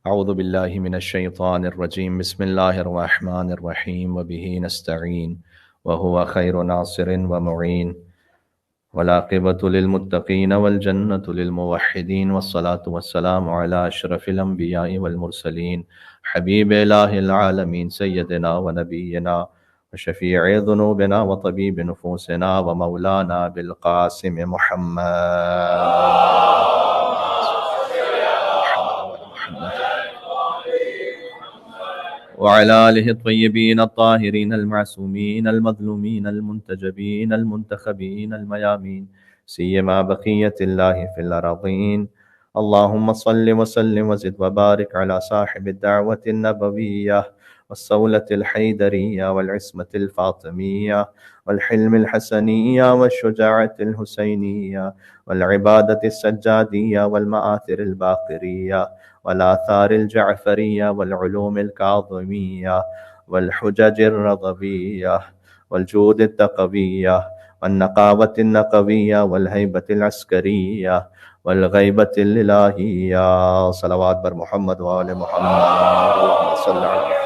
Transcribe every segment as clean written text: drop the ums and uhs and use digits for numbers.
أعوذ بالله من الشيطان الرجيم بسم الله الرحمن الرحيم وبه نستعين وهو خير ناصر ومعين والعاقبة للمتقين والجنة للموحدين والصلاة والسلام على أشرف الأنبياء والمرسلين حبيب إله العالمين سيدنا ونبينا وشفيع ذنوبنا وطبيب نفوسنا ومولانا بالقاسم محمد وعلى آله الطيبين الطاهرين المعصومين المظلومين المنتجبين المنتخبين الميامين سيما بقية الله في الأراضين. اللهم صل وسلم وزد وبارك على صاحب الدعوة النبوية والصولة الحيدرية والعصمة الفاطمية والحلم الحسنية والشجاعة الحسينية والعبادة السجادية والمآثر الباقرية والآثار الجعفرية والعلوم الكاظمية والحجج الرضبية والجود التقوية والنقاوة النقوية والهيبة العسكرية والغيبة الإلهية. صلوات بر محمد وآل محمد. اللهم صل على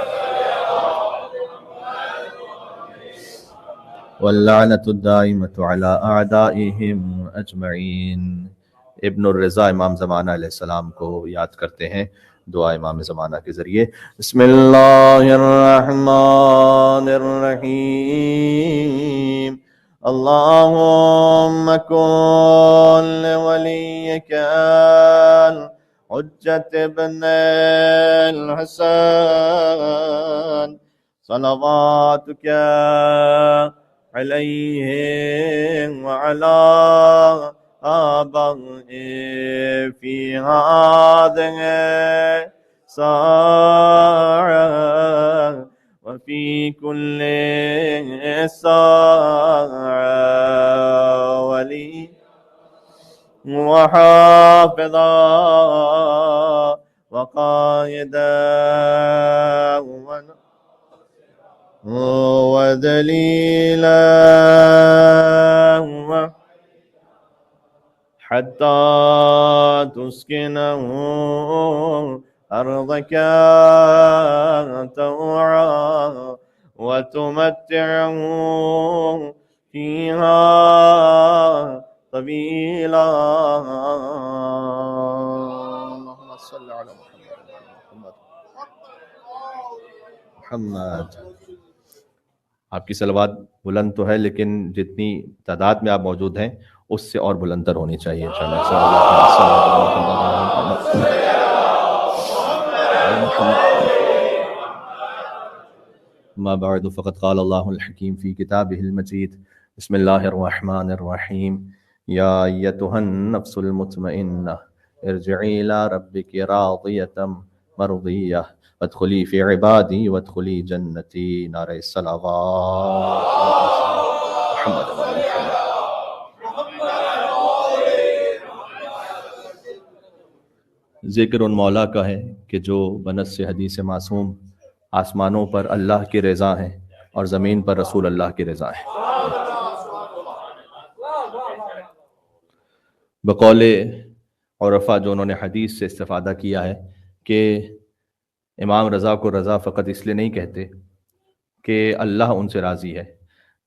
واللعنة الدائمة على أعدائهم أجمعين. ابن الرضا امام زمانہ علیہ السلام کو یاد کرتے ہیں دعا امام زمانہ کے ذریعے. بسم اللہ الرحمن الرحیم. اللہم کن لولیک الحجۃ ابن الحسن صلواتک علیہ وعلی آبائه في هذه الساعة وفي كل ساعة ولي وحافظا وقائدا ودليلا حتى تسكنه أرضك طوعا وتمتعه فيها طويلا. اللهم صل على محمد. آپ کی صلوات بلند تو ہے لیکن جتنی تعداد میں آپ موجود ہیں اس سے اور بلندر ہونی چاہیے انشاءاللہ. ما بعد فقد قال الله الحكيم في كتابه المجيد. بسم الله الرحمن الرحيم. يا أيتها النفس المطمئنة ارجعي إلى ربك راضية مرضية وادخلي في عبادي وادخلي جنتي. نعرہ الصلوات محمد ذکر ان مولا کا ہے کہ جو بنص سے حدیث معصوم آسمانوں پر اللہ کی رضا ہیں اور زمین پر رسول اللہ کی رضا ہے. بقول عرفا جو انہوں نے حدیث سے استفادہ کیا ہے کہ امام رضا کو رضا فقط اس لیے نہیں کہتے کہ اللہ ان سے راضی ہے،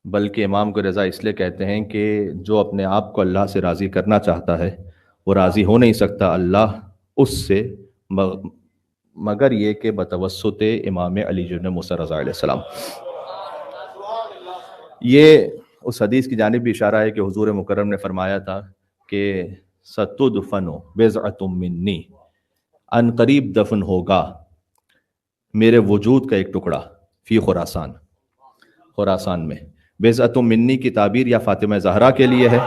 بلکہ امام کو رضا اس لیے کہتے ہیں کہ جو اپنے آپ کو اللہ سے راضی کرنا چاہتا ہے وہ راضی ہو نہیں سکتا اللہ اس سے مگر یہ کہ بتوسط امام علی بن موسیٰ رضا علیہ السلام. یہ اس حدیث کی جانب بھی اشارہ ہے کہ حضور مکرم نے فرمایا تھا کہ ستدفن بضعۃ منی، ان قریب دفن ہوگا میرے وجود کا ایک ٹکڑا فی خراسان میں. بضعۃ منی کی تعبیر یا فاطمہ زہرا کے لیے ہے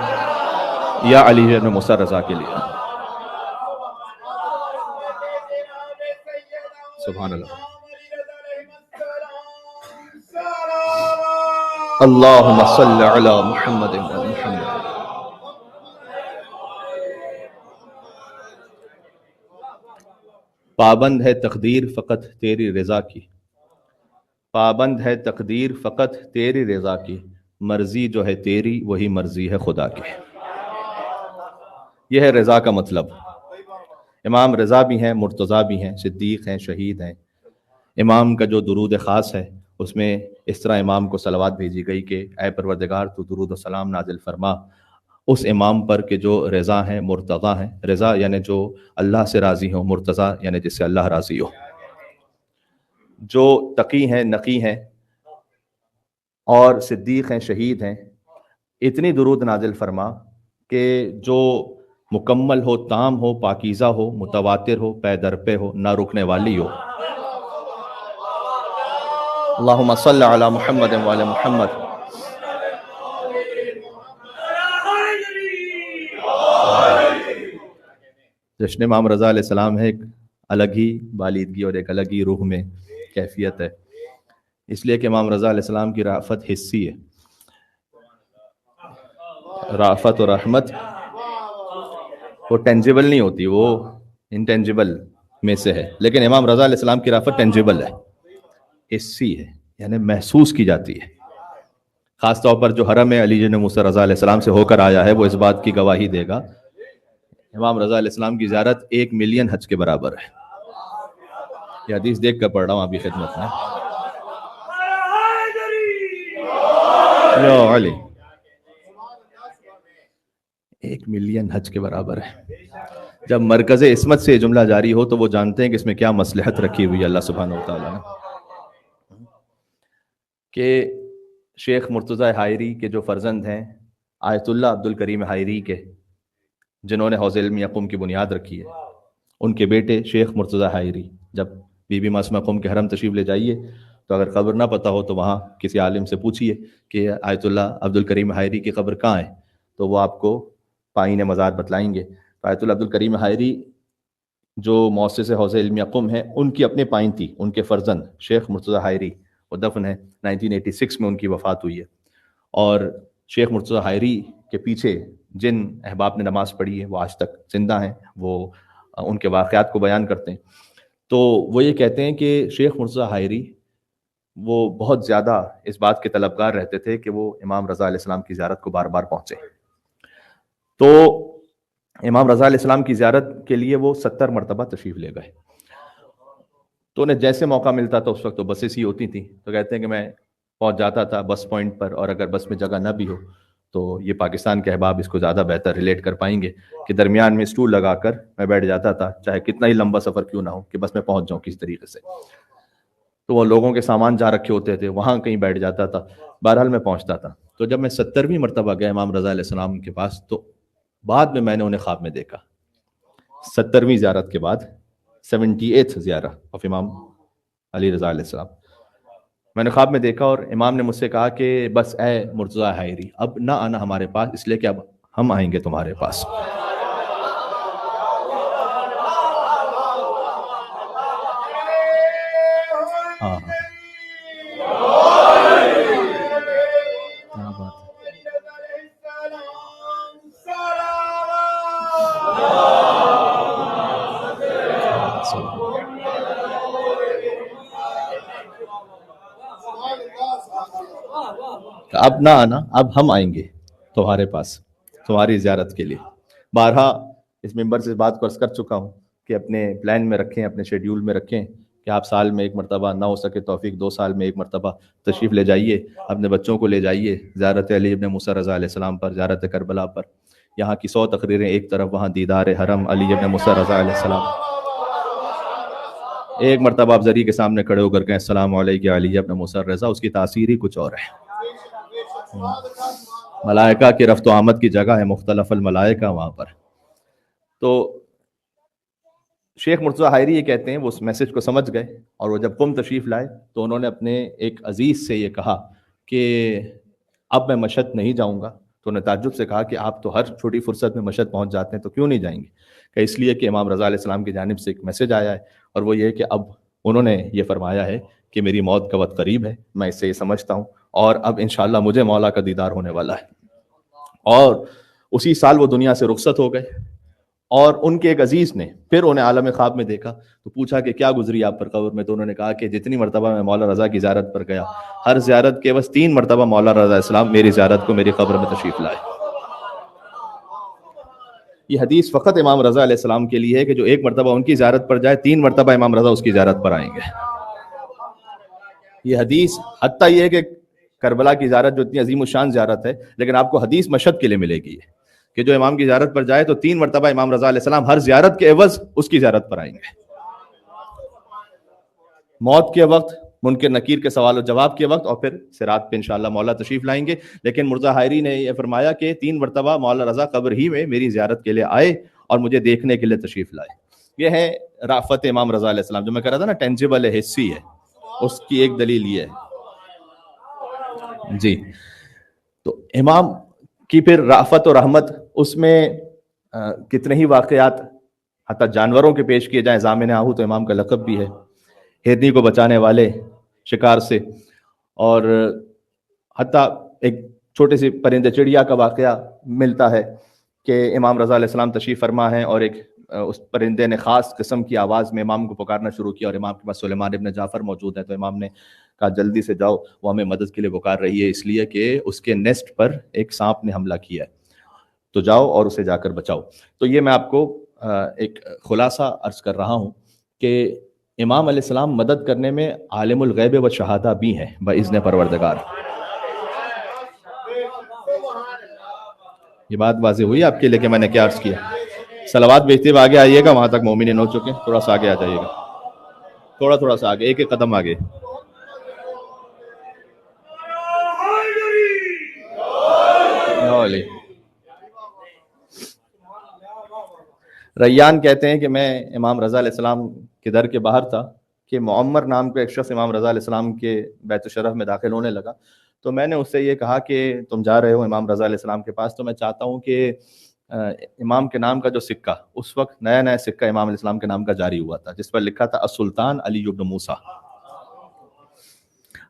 یا علی بن موسیٰ رضا کے لیے. سبحان اللہ. اللہم صل علی محمد و محمد. پابند ہے تقدیر فقط تیری رضا کی، پابند ہے تقدیر فقط تیری رضا کی، مرضی جو ہے تیری وہی مرضی ہے خدا کی. یہ ہے رضا کا مطلب. امام رضا بھی ہیں، مرتضیٰ بھی ہیں، صدیق ہیں، شہید ہیں۔ امام کا جو درود خاص ہے اس میں اس طرح امام کو صلوات بھیجی گئی کہ اے پروردگار تو درود و سلام نازل فرما اس امام پر کہ جو رضا ہیں، مرتضیٰ ہیں۔ رضا یعنی جو اللہ سے راضی ہو، مرتضیٰ یعنی جس سے اللہ راضی ہو، جو تقی ہیں، نقی ہیں اور صدیق ہیں، شہید ہیں۔ اتنی درود نازل فرما کہ جو مکمل ہو، تام ہو، پاکیزہ ہو، متواتر ہو، پے در پہ ہو، نہ رکنے والی ہو۔ اللہم صل علی محمد وعلی محمد۔ جشن امام رضا علیہ السلام ہے، ایک الگ ہی بالیدگی اور ایک الگ ہی روح میں کیفیت ہے، اس لیے کہ امام رضا علیہ السلام کی رافت حسی ہے۔ رافت اور رحمت وہ ٹینجیبل نہیں ہوتی، وہ انٹینجیبل میں سے ہے، لیکن امام رضا علیہ السلام کی رافت ٹینجیبل ہے، حسی ہے، یعنی محسوس کی جاتی ہے۔ خاص طور پر جو حرم علی جن موسیٰ رضا علیہ السلام سے ہو کر آیا ہے وہ اس بات کی گواہی دے گا۔ امام رضا علیہ السلام کی زیارت 1 ملین حج کے برابر ہے۔ یہ حدیث دیکھ کر پڑھ رہا ہوں آپ کی خدمت میں۔ یا علی 1 ملین حج کے برابر ہے۔ جب مرکز عصمت سے یہ جملہ جاری ہو تو وہ جانتے ہیں کہ اس میں کیا مصلحت رکھی ہوئی ہے اللہ سبحانہ وتعالیٰ نے، کہ شیخ مرتضیٰ حائری کے جو فرزند ہیں آیت اللہ عبد الکریم حائری کے، جنہوں نے حوض علمیہ قم کی بنیاد رکھی ہے، ان کے بیٹے شیخ مرتضیٰ حائری، جب بی بی معصومہ قم کے حرم تشریف لے جائیے تو اگر قبر نہ پتہ ہو تو وہاں کسی عالم سے پوچھیے کہ آیت اللہ عبد الکریم حائری کی قبر کہاں ہے، تو وہ آپ کو پائین مزار بتلائیں گے۔ تو آیت اللہ عبد الکریم حائری جو مؤسس حوض علمیہ قم ہے، ان کی اپنے پائن تھی، ان کے فرزند شیخ مرتضیٰ حائری وہ دفن ہے، 1986 میں ان کی وفات ہوئی ہے۔ اور شیخ مرتضیٰ حائری کے پیچھے جن احباب نے نماز پڑھی ہے وہ آج تک زندہ ہیں، وہ ان کے واقعات کو بیان کرتے ہیں۔ تو وہ یہ کہتے ہیں کہ شیخ مرتضیٰ حائری وہ بہت زیادہ اس بات کے طلبگار رہتے تھے کہ وہ امام رضا علیہ السلام کی زیارت کو بار بار پہنچے۔ تو امام رضا علیہ السلام کی زیارت کے لیے وہ 70 مرتبہ تشریف لے گئے۔ تو انہیں جیسے موقع ملتا تھا، اس وقت تو بسیں ہی ہوتی تھیں، تو کہتے ہیں کہ میں پہنچ جاتا تھا بس پوائنٹ پر، اور اگر بس میں جگہ نہ بھی ہو تو یہ پاکستان کے احباب اس کو زیادہ بہتر ریلیٹ کر پائیں گے کہ درمیان میں اسٹول لگا کر میں بیٹھ جاتا تھا، چاہے کتنا ہی لمبا سفر کیوں نہ ہو، کہ بس میں پہنچ جاؤں کسی طریقے سے۔ تو وہ لوگوں کے سامان جا رکھے ہوتے تھے، وہاں کہیں بیٹھ جاتا تھا، بہرحال میں پہنچتا تھا۔ تو جب میں 70ویں مرتبہ گیا امام رضا علیہ السلام کے پاس، تو بعد میں نے انہیں خواب میں دیکھا، 70ویں زیارت کے بعد 78th زیارہ آف امام علی رضا علیہ السلام، میں نے خواب میں دیکھا اور امام نے مجھ سے کہا کہ بس اے مرتضیٰ حائری اب نہ آنا ہمارے پاس، اس لیے کہ اب ہم آئیں گے تمہارے پاس۔ ہاں اب نہ آنا، اب ہم آئیں گے تمہارے پاس تمہاری زیارت کے لیے۔ بارہا اس ممبر سے اس بات کو عرض کر چکا ہوں کہ اپنے پلان میں رکھیں، اپنے شیڈیول میں رکھیں کہ آپ سال میں 1 مرتبہ، نہ ہو سکے توفیق 2 سال میں 1 مرتبہ تشریف لے جائیے، اپنے بچوں کو لے جائیے زیارت علی ابن موسیٰ رضا علیہ السلام پر، زیارت کربلا پر۔ یہاں کی 100 تقریریں ایک طرف، وہاں دیدار حرم علی ابن موسیٰ رضا علیہ السلام۔ 1 مرتبہ آپ ذریعے کے سامنے کھڑے ہو کر کہیں السلام علیکم علی ابن موسیٰ رضا، اس کی تاثیر ہی کچھ اور ہے۔ ملائکہ کی رفت و آمد کی جگہ ہے، مختلف الملائکہ وہاں پر۔ تو شیخ مرتضیٰ حائری یہ کہتے ہیں وہ اس میسج کو سمجھ گئے، اور وہ جب قم تشریف لائے تو انہوں نے اپنے ایک عزیز سے یہ کہا کہ اب میں مشہد نہیں جاؤں گا۔ تو انہوں نے تعجب سے کہا کہ آپ تو ہر چھوٹی فرصت میں مشہد پہنچ جاتے ہیں، تو کیوں نہیں جائیں گے؟ کہ اس لیے کہ امام رضا علیہ السلام کی جانب سے ایک میسج آیا ہے، اور وہ یہ کہ اب انہوں نے یہ فرمایا ہے کہ میری موت کا وقت قریب ہے، میں اس سے یہ سمجھتا ہوں، اور اب انشاءاللہ مجھے مولا کا دیدار ہونے والا ہے۔ اور اسی سال وہ دنیا سے رخصت ہو گئے، اور ان کے ایک عزیز نے پھر انہیں عالم خواب میں دیکھا تو پوچھا کہ کیا گزری آپ پر قبر میں؟ تو انہوں نے کہا کہ جتنی مرتبہ میں مولا رضا کی زیارت پر گیا، ہر زیارت کے بس 3 مرتبہ مولا رضا اسلام میری زیارت کو میری قبر میں تشریف لائے۔ یہ حدیث فقط امام رضا علیہ السلام کے لیے ہے کہ جو ایک مرتبہ ان کی زیارت پر جائے 3 مرتبہ امام رضا اس کی زیارت پر آئیں گے. یہ حدیث حتیٰ یہ ہے کہ کربلا کی زیارت جو اتنی عظیم الشان زیارت ہے، لیکن آپ کو حدیث مشہد کے لیے ملے گی کہ جو امام کی زیارت پر جائے تو 3 مرتبہ امام رضا علیہ السلام ہر زیارت کے عوض اس کی زیارت پر آئیں گے. موت کے وقت، منکر نکیر کے سوال و جواب کے وقت، اور پھر صراط پہ انشاءاللہ مولا تشریف لائیں گے. لیکن مرزا حائری نے یہ فرمایا کہ 3 مرتبہ مولا رضا قبر ہی میں میری زیارت کے لیے آئے اور مجھے دیکھنے کے لیے تشریف لائے. یہ ہے رافت امام رضا علیہ السلام، جو میں کہہ رہا تھا نا ٹینجیبل ہے، حسی ہے، اس کی ایک دلیل یہ ہے. جی تو امام کی پھر رافت و رحمت، اس میں کتنے ہی واقعات حتیٰ جانوروں کے پیش کیے جائیں. ضامن آہو تو امام کا لقب بھی ہے، ہرنی کو بچانے والے شکار سے. اور حتیٰ ایک چھوٹے سی پرندے چڑیا کا واقعہ ملتا ہے کہ امام رضا علیہ السلام تشریف فرما ہے اور ایک اس پرندے نے خاص قسم کی آواز میں امام کو پکارنا شروع کیا، اور امام کے پاس سلیمان ابن جعفر موجود ہے. تو امام نے کہا جلدی سے جاؤ، وہ ہمیں مدد کے لیے پکار رہی ہے، اس لیے کہ اس کے نیسٹ پر ایک سانپ نے حملہ کیا ہے، تو جاؤ اور اسے جا کر بچاؤ. تو یہ میں آپ کو ایک خلاصہ عرض کر رہا ہوں کہ امام علیہ السلام مدد کرنے میں عالم الغیب و شہادہ بھی ہیں باذن پروردگار. یہ بات واضح ہوئی آپ کے لیے کہ میں نے کیا عرض کیا. صلوات بھیجتے ہوئے آگے آئیے گا، وہاں تک مومنین ہو چکے ہیں. تھوڑا سا آگے آ جائیے گا، تھوڑا سا آگے، ایک ایک قدم آگے. ریان کہتے ہیں کہ میں امام رضا علیہ السلام کے در کے باہر تھا کہ معمر نام کا ایک شخص امام رضا علیہ السلام کے بیت الشرف میں داخل ہونے لگا. تو میں نے اس سے یہ کہا کہ تم جا رہے ہو امام رضا علیہ السلام کے پاس، تو میں چاہتا ہوں کہ امام کے نام کا جو سکہ، اس وقت نیا نیا سکہ امام علیہ السلام کے نام کا جاری ہوا تھا جس پر لکھا تھا السلطان علی بن موسیٰ.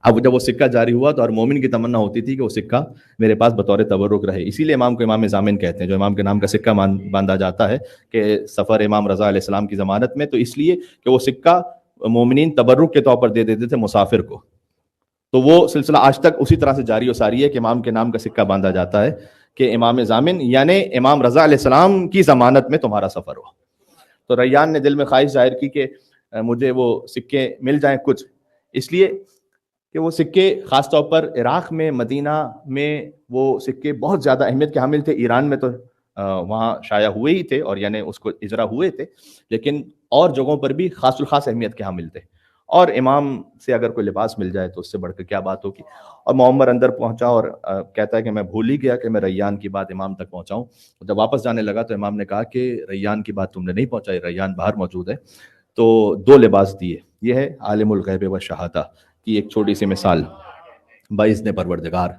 اب جب وہ سکہ جاری ہوا تو ہر مومن کی تمنا ہوتی تھی کہ وہ سکہ میرے پاس بطور تبرک رہے. اسی لیے امام کو امام ضامن کہتے ہیں، جو امام کے نام کا سکہ باندھا جاتا ہے کہ سفر امام رضا علیہ السلام کی ضمانت میں. تو اس لیے کہ وہ سکہ مومنین تبرک کے طور پر دے دیتے تھے مسافر کو. تو وہ سلسلہ آج تک اسی طرح سے جاری و ساری ہے کہ امام کے نام کا سکہ باندھا جاتا ہے کہ امام ضامن یعنی امام رضا علیہ السلام کی ضمانت میں تمہارا سفر ہو. تو ریان نے دل میں خواہش ظاہر کی کہ مجھے وہ سکے مل جائیں کچھ، اس لیے کہ وہ سکے خاص طور پر عراق میں، مدینہ میں وہ سکے بہت زیادہ اہمیت کے حامل تھے. ایران میں تو وہاں شائع ہوئے ہی تھے اور یعنی اس کو اجرا ہوئے تھے، لیکن اور جگہوں پر بھی خاص الخاص اہمیت کے حامل تھے. اور امام سے اگر کوئی لباس مل جائے تو اس سے بڑھ کر کیا بات ہوگی. اور معمر اندر پہنچا اور کہتا ہے کہ میں بھول ہی گیا کہ میں ریان کی بات امام تک پہنچاؤں. جب واپس جانے لگا تو امام نے کہا کہ ریان کی بات تم نے نہیں پہنچائی، ریان باہر موجود ہے. تو 2 لباس دیے. یہ ہے عالم الغیب و شہادہ کی ایک چھوٹی سی مثال باذن پروردگار.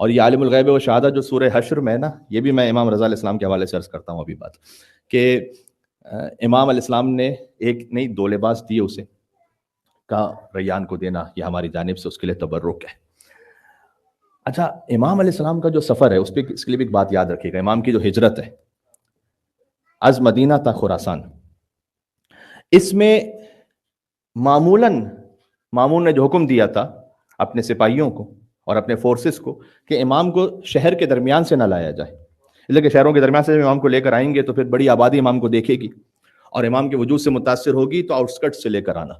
اور یہ عالم الغیب و شہادہ جو سورہ حشر میں نا، یہ بھی میں امام رضا علیہ السلام کے حوالے سے عرض کرتا ہوں ابھی بات، کہ امام علیہ السلام نے ایک نہیں 2 لباس دیے اسے، کہا ریان کو دینا، یہ ہماری جانب سے اس کے لیے تبرک ہے. اچھا، امام علیہ السلام کا جو سفر ہے اس کے لیے بھی ایک بات یاد رکھیے گا. امام کی جو ہجرت ہے از مدینہ تا خراسان، اس میں مامون نے جو حکم دیا تھا اپنے سپاہیوں کو اور اپنے فورسز کو کہ امام کو شہر کے درمیان سے نہ لایا جائے، اس لیے کہ شہروں کے درمیان سے امام کو لے کر آئیں گے تو پھر بڑی آبادی امام کو دیکھے گی اور امام کے وجود سے متاثر ہوگی، تو آؤٹسکٹ سے لے کر آنا.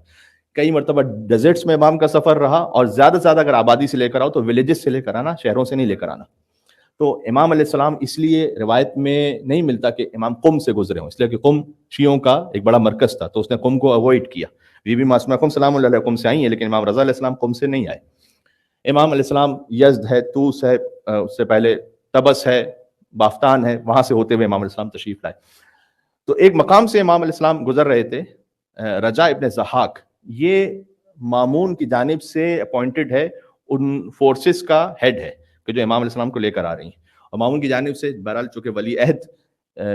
کئی مرتبہ ڈیزرٹس میں امام کا سفر رہا، اور زیادہ سے زیادہ اگر آبادی سے لے کر آؤ تو ولیجز سے لے کر آنا، شہروں سے نہیں لے کر آنا. تو امام علیہ السلام اس لیے روایت میں نہیں ملتا کہ امام قم سے گزرے ہوں، اس لیے کہ قم شیعوں کا ایک بڑا مرکز تھا، تو اس نے قم کو اوائڈ کیا. بی بی معصومہ قم سلام اللہ علیہ قم سے آئی ہیں، لیکن امام رضا علیہ السلام قم سے نہیں آئے. امام علیہ السلام یزد ہے، توس ہے، اس سے پہلے طبس ہے، بافتان ہے، وہاں سے ہوتے ہوئے امام علیہ السلام تشریف لائے. تو ایک مقام سے امام علیہ السلام گزر رہے تھے، رجا ابن ضحاک، یہ مامون کی جانب سے اپوائنٹڈ ہے، ان فورسز کا ہیڈ ہے کہ جو امام علیہ السلام کو لے کر آ رہی ہیں. اور مامون کی جانب سے بہرحال چونکہ ولی عہد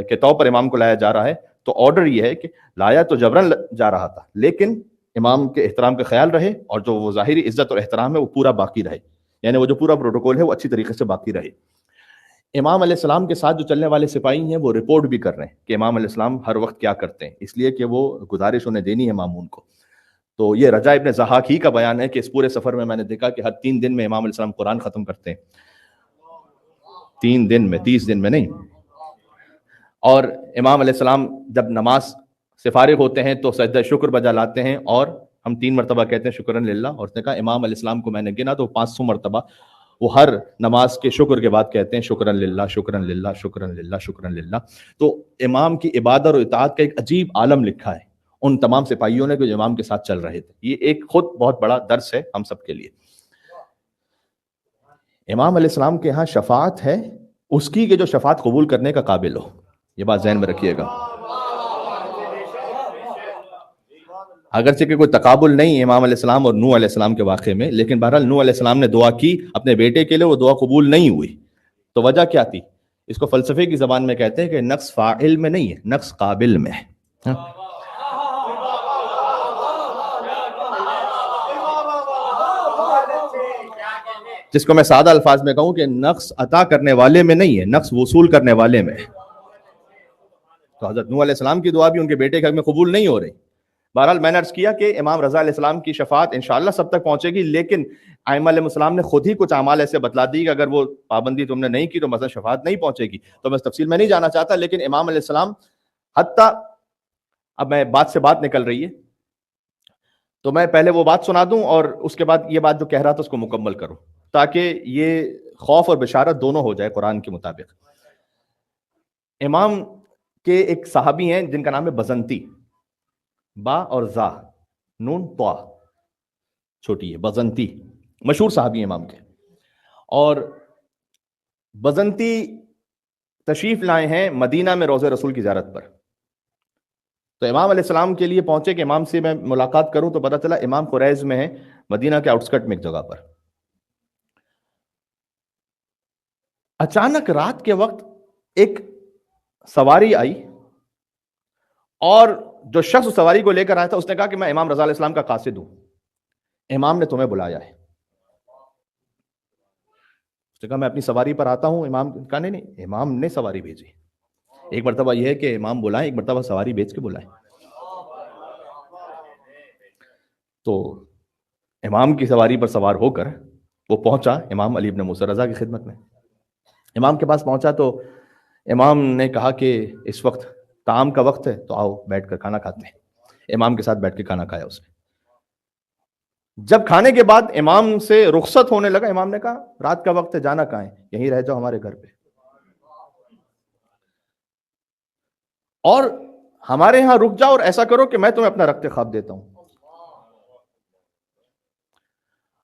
کے طور پر امام کو لایا جا رہا ہے، تو آرڈر یہ ہے کہ لایا تو جبرن جا رہا تھا، لیکن امام کے احترام کا خیال رہے اور جو وہ ظاہری عزت اور احترام ہے وہ پورا باقی رہے، یعنی وہ جو پورا پروٹوکول ہے وہ اچھی طریقے سے باقی رہے. امام علیہ السلام کے ساتھ جو چلنے والے سپاہی ہیں وہ رپورٹ بھی کر رہے ہیں کہ امام علیہ السلام ہر وقت کیا کرتے ہیں، اس لیے کہ وہ گزارش انہیں دینی ہے مامون کو. تو یہ رجا ابن ضحاک ہی کا بیان ہے کہ اس پورے سفر میں میں نے دیکھا کہ ہر 3 دن میں امام علیہ السلام قرآن ختم کرتے ہیں. 3 دن میں، 30 دن میں نہیں. اور امام علیہ السلام جب نماز سے فارغ ہوتے ہیں تو سجدہ شکر بجا لاتے ہیں، اور ہم 3 مرتبہ کہتے ہیں شکرن للہ، اور اس نے کہا امام علیہ السلام کو میں نے گنا تو 500 مرتبہ وہ ہر نماز کے شکر کے بعد کہتے ہیں شکرن للہ شکرن للہ شکرن للہ شکرن للہ۔ تو امام کی عبادت اور اطاعت کا ایک عجیب عالم لکھا ہے ان تمام سپاہیوں نے جو امام کے ساتھ چل رہے تھے۔ یہ ایک خود بہت بڑا درس ہے ہم سب کے لیے۔ امام علیہ السلام کے ہاں شفاعت ہے اس کی کہ جو شفاعت قبول کرنے کا قابل ہو، یہ بات ذہن میں رکھیے گا۔ اگرچہ کہ کوئی تقابل نہیں امام علیہ السلام اور نوح علیہ السلام کے واقعے میں، لیکن بہرحال نوح علیہ السلام نے دعا کی اپنے بیٹے کے لیے، وہ دعا قبول نہیں ہوئی، تو وجہ کیا تھی؟ اس کو فلسفے کی زبان میں کہتے ہیں کہ نقص فاعل میں نہیں ہے، نقص قابل میں ہے۔ جس کو میں سادہ الفاظ میں کہوں کہ نقص عطا کرنے والے میں نہیں ہے، نقص وصول کرنے والے میں ہے۔ تو حضرت نوح علیہ السلام کی دعا بھی ان کے بیٹے کے حق میں قبول نہیں ہو رہی۔ بہرحال میں نے عرض کیا کہ امام رضا علیہ السلام کی شفاعت انشاءاللہ سب تک پہنچے گی، لیکن ائمہ علیہ السلام نے خود ہی کچھ اعمال ایسے بتلا دی کہ اگر وہ پابندی تم نے نہیں کی تو مثلا شفاعت نہیں پہنچے گی۔ تو میں اس تفصیل میں نہیں جانا چاہتا، لیکن امام علیہ السلام حتیٰ اب میں بات سے بات نکل رہی ہے تو میں پہلے وہ بات سنا دوں اور اس کے بعد یہ بات جو کہہ رہا تھا اس کو مکمل کروں، تاکہ یہ خوف اور بشارت دونوں ہو جائے قرآن کے مطابق۔ امام کے ایک صحابی ہیں جن کا نام ہے بزنتی، با اور زا نون طا چھوٹی ہے، بزنتی مشہور صحابی امام کے۔ اور بزنتی تشریف لائے ہیں مدینہ میں روضہ رسول کی زیارت پر، تو امام علیہ السلام کے لیے پہنچے کہ امام سے میں ملاقات کروں، تو پتہ چلا امام قریظ میں ہے، مدینہ کے آؤٹسکٹ میں ایک جگہ پر۔ اچانک رات کے وقت ایک سواری آئی، اور جو شخص سواری کو لے کر آیا تھا اس نے کہا کہ میں امام رضا علیہ السلام کا قاصد ہوں، امام نے تمہیں بلایا ہے۔ اس نے کہا میں اپنی سواری پر آتا ہوں۔ امام کہا نہیں، امام نے سواری بھیجی۔ ایک مرتبہ یہ ہے کہ امام بلائیں، ایک مرتبہ سواری بھیج کے بلائیں۔ تو امام کی سواری پر سوار ہو کر وہ پہنچا امام علی بن موسیٰ رضا کی خدمت میں۔ امام کے پاس پہنچا تو امام نے کہا کہ اس وقت طعام کا وقت ہے تو آؤ بیٹھ کر کھانا کھاتے ہیں۔ امام کے ساتھ بیٹھ کے کھانا کھایا اس نے۔ جب کھانے کے بعد امام سے رخصت ہونے لگا، امام نے کہا رات کا وقت ہے، جانا کہاں ہے، یہیں رہ جاؤ ہمارے گھر پہ، اور ہمارے ہاں رک جاؤ اور ایسا کرو کہ میں تمہیں اپنا رخت خواب دیتا ہوں۔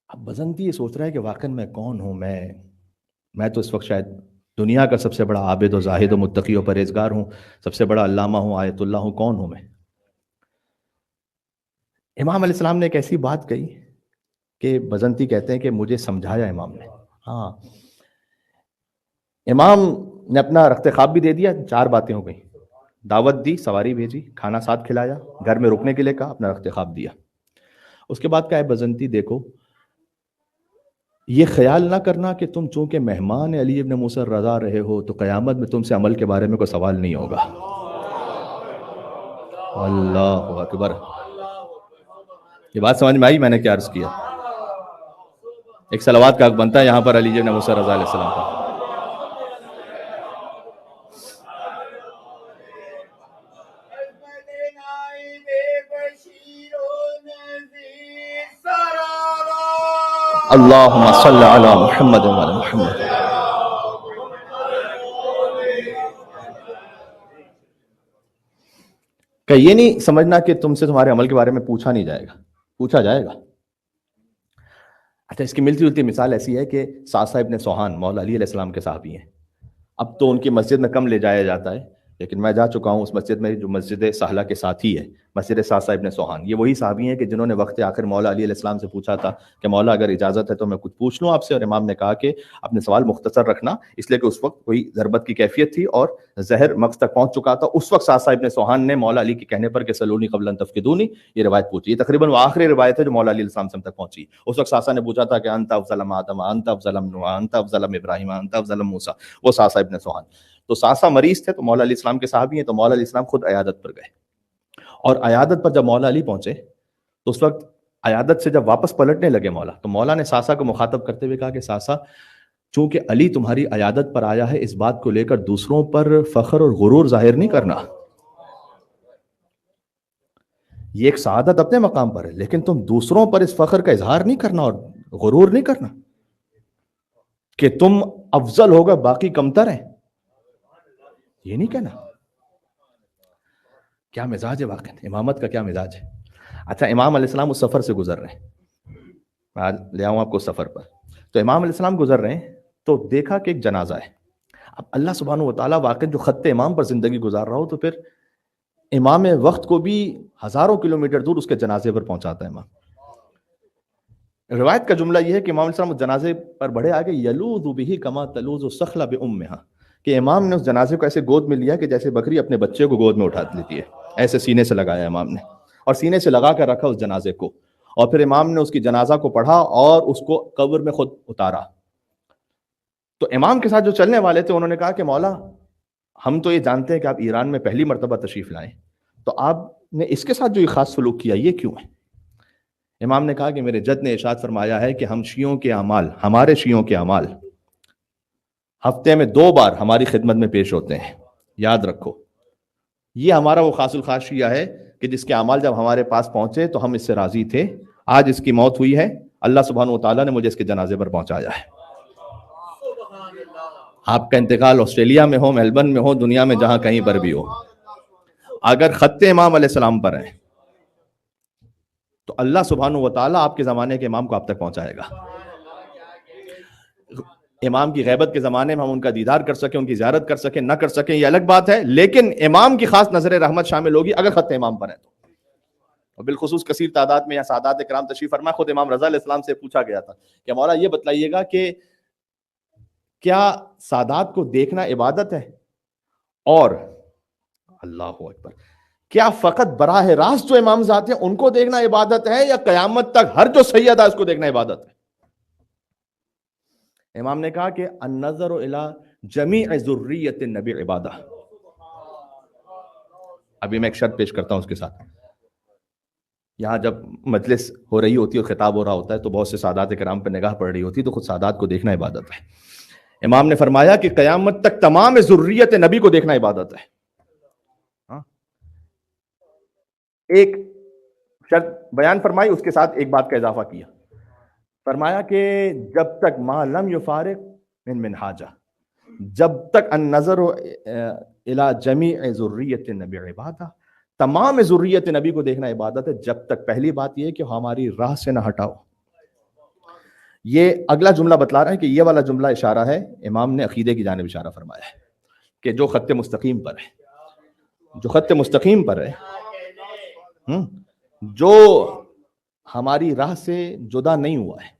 اب بزنتی یہ سوچ رہا ہے کہ واقعی میں کون ہوں، میں تو اس وقت شاید دنیا کا سب سے بڑا عابد و زاہد و متقی و پرہیزگار ہوں، سب سے بڑا علامہ ہوں، آیت اللہ ہوں، کون ہوں میں؟ امام علیہ السلام نے ایک ایسی بات کہی کہ بزنتی کہتے ہیں کہ مجھے سمجھایا امام نے۔ ہاں، امام نے اپنا رخت خواب بھی دے دیا، 4 باتیں ہو گئیں، دعوت دی، سواری بھیجی، کھانا ساتھ کھلایا، گھر میں رکنے کے لیے کہا، اپنا رخت خواب دیا۔ اس کے بعد کہا ہے بزنتی دیکھو، یہ خیال نہ کرنا کہ تم چونکہ مہمان علی ابن موسیٰ رضا رہے ہو تو قیامت میں تم سے عمل کے بارے میں کوئی سوال نہیں ہوگا۔ اللہ اکبر! یہ بات سمجھ میں آئی میں نے کیا عرض کیا؟ ایک صلوات کا حق بنتا ہے یہاں پر علی ابن موسیٰ رضا علیہ السلام کا۔ اللہم صلی علی محمد و علی محمد۔ کہ یہ نہیں سمجھنا کہ تم سے تمہارے عمل کے بارے میں پوچھا نہیں جائے گا، پوچھا جائے گا۔ اچھا، اس کی ملتی جلتی مثال ایسی ہے کہ ساسا ابن سوہان مولا علی علیہ السلام کے صحابی ہیں۔ اب تو ان کی مسجد میں کم لے جایا جاتا ہے، لیکن میں جا چکا ہوں اس مسجد میں جو مسجد سہلہ کے ساتھ ہی ہے، مسجد ساسا ابن سوہان۔ یہ وہی صحابی ہیں کہ جنہوں نے وقت آخر مولا علی علیہ السلام سے پوچھا تھا کہ مولا اگر اجازت ہے تو میں کچھ پوچھ لوں آپ سے، اور امام نے کہا کہ اپنے سوال مختصر رکھنا، اس لیے کہ اس وقت کوئی ضربت کی کیفیت تھی اور زہر مغز تک پہنچ چکا تھا۔ اس وقت ساسا ابن سوہان نے مولا علی کے کہنے پر کہ سلونی قبل ان تفقدونی، یہ روایت پوچھی۔ یہ تقریباً وہ آخری روایت ہے جو مولا علی علیہ السلام سے ہم تک پہنچی۔ اس وقت ساسا نے پوچھا تھا کہ انت افضل من آدم، انت افضل من نوح، انت افضل من ابراہیم، انت افضل من موسیٰ، وہ ساسا ابن سوہان۔ تو ساسا مریض تھے تو مولا علیہ السلام کے صحابی ہیں، تو مولا علیہ السلام خود عیادت پر گئے، اور عیادت پر جب مولا علی پہنچے تو اس وقت عیادت سے جب واپس پلٹنے لگے مولا، تو مولا نے ساسا کو مخاطب کرتے ہوئے کہا کہ ساسا چونکہ علی تمہاری عیادت پر آیا ہے، اس بات کو لے کر دوسروں پر فخر اور غرور ظاہر نہیں کرنا. یہ ایک سعادت اپنے مقام پر ہے، لیکن تم دوسروں پر اس فخر کا اظہار نہیں کرنا اور غرور نہیں کرنا کہ تم افضل ہوگا، باقی کمتر ہیں. یہ نہیں کہنا. کیا مزاج ہے واقعی امامت کا، کیا مزاج ہے. اچھا، امام علیہ السلام اس سفر سے گزر رہے ہیں، آج لے آؤں آپ کو سفر پر. تو امام علیہ السلام گزر رہے ہیں تو دیکھا کہ ایک جنازہ ہے. اب اللہ سبحانہ و تعالیٰ واقع جو خط امام پر زندگی گزار رہا ہو تو پھر امام وقت کو بھی ہزاروں کلومیٹر دور اس کے جنازے پر پہنچاتا ہے امام. روایت کا جملہ یہ ہے کہ امام علیہ السلام اس جنازے پر بڑھے آگے، یلوذ بہ کما تلوذ الصخلہ بامھا، کہ امام نے اس جنازے کو ایسے گود میں لیا کہ جیسے بکری اپنے بچے کو گود میں اٹھا لیتی ہے. ایسے سینے سے لگایا امام نے، اور سینے سے لگا کر رکھا اس جنازے کو. اور پھر امام نے اس کی جنازہ کو پڑھا اور اس کو قبر میں خود اتارا. تو امام کے ساتھ جو چلنے والے تھے انہوں نے کہا کہ مولا، ہم تو یہ جانتے ہیں کہ آپ ایران میں پہلی مرتبہ تشریف لائیں، تو آپ نے اس کے ساتھ جو یہ خاص سلوک کیا یہ کیوں ہے؟ امام نے کہا کہ میرے جد نے ارشاد فرمایا ہے کہ ہم شیعوں کے اعمال، ہمارے شیعوں کے اعمال ہفتے میں 2 بار ہماری خدمت میں پیش ہوتے ہیں. یاد رکھو، یہ ہمارا وہ خاص الخاص شیعہ ہے کہ جس کے اعمال جب ہمارے پاس پہنچے تو ہم اس سے راضی تھے. آج اس کی موت ہوئی ہے، اللہ سبحانہ و تعالیٰ نے مجھے اس کے جنازے پر پہنچایا ہے. آپ کا انتقال آسٹریلیا میں ہو، میلبرن میں ہو، دنیا میں جہاں کہیں پر بھی ہو، اگر خط امام علیہ السلام پر ہے تو اللہ سبحانہ و تعالیٰ آپ کے زمانے کے امام کو آپ تک پہنچائے گا. امام کی غیبت کے زمانے میں ہم ان کا دیدار کر سکیں، ان کی زیارت کر سکیں، نہ کر سکیں یہ الگ بات ہے، لیکن امام کی خاص نظر رحمت شامل ہوگی اگر خط امام پر ہے تو. اور بالخصوص کثیر تعداد میں یا سادات کرام تشریف فرما. خود امام رضا علیہ السلام سے پوچھا گیا تھا کہ مولا یہ بتلائیے گا کہ کیا سادات کو دیکھنا عبادت ہے، اور اللہ اکبر، کیا فقط براہ راست جو امام ذات ہیں ان کو دیکھنا عبادت ہے، یا قیامت تک ہر جو سید ہے اس کو دیکھنا عبادت ہے؟ امام نے کہا کہ النظر الی جمیع ذریۃ النبی عبادہ. ابھی میں ایک شرط پیش کرتا ہوں اس کے ساتھ. یہاں جب مجلس ہو رہی ہوتی ہے اور خطاب ہو رہا ہوتا ہے تو بہت سے سادات کرام پہ نگاہ پڑ رہی ہوتی ہے، تو خود سادات کو دیکھنا عبادت ہے. امام نے فرمایا کہ قیامت تک تمام ذریت نبی کو دیکھنا عبادت ہے. ایک شرط بیان فرمائی، اس کے ساتھ ایک بات کا اضافہ کیا. فرمایا کہ جب تک ما لم یفارق من منہاجہ، جب تک النظر الی جمیع ذریت النبی عبادہ، تمام ذریت نبی کو دیکھنا عبادت ہے، جب تک پہلی بات یہ کہ ہماری راہ سے نہ ہٹاؤ. یہ اگلا جملہ بتلا رہا ہے کہ یہ والا جملہ اشارہ ہے، امام نے عقیدے کی جانب اشارہ فرمایا ہے کہ جو خط مستقیم پر ہے، جو خط مستقیم پر ہے، جو ہماری راہ سے جدا نہیں ہوا ہے،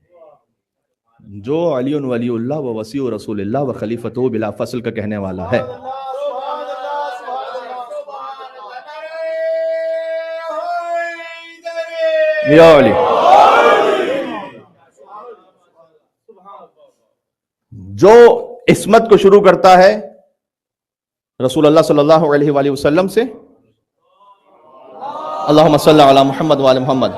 جو علی ولی اللہ و وسیع رسول اللہ و خلیفۃ بلا فصل کا کہنے والا ہے، یا علی، جو عصمت کو شروع کرتا ہے رسول اللہ صلی اللہ علیہ وآلہ وسلم سے، اللہم صلی علی محمد وآل محمد،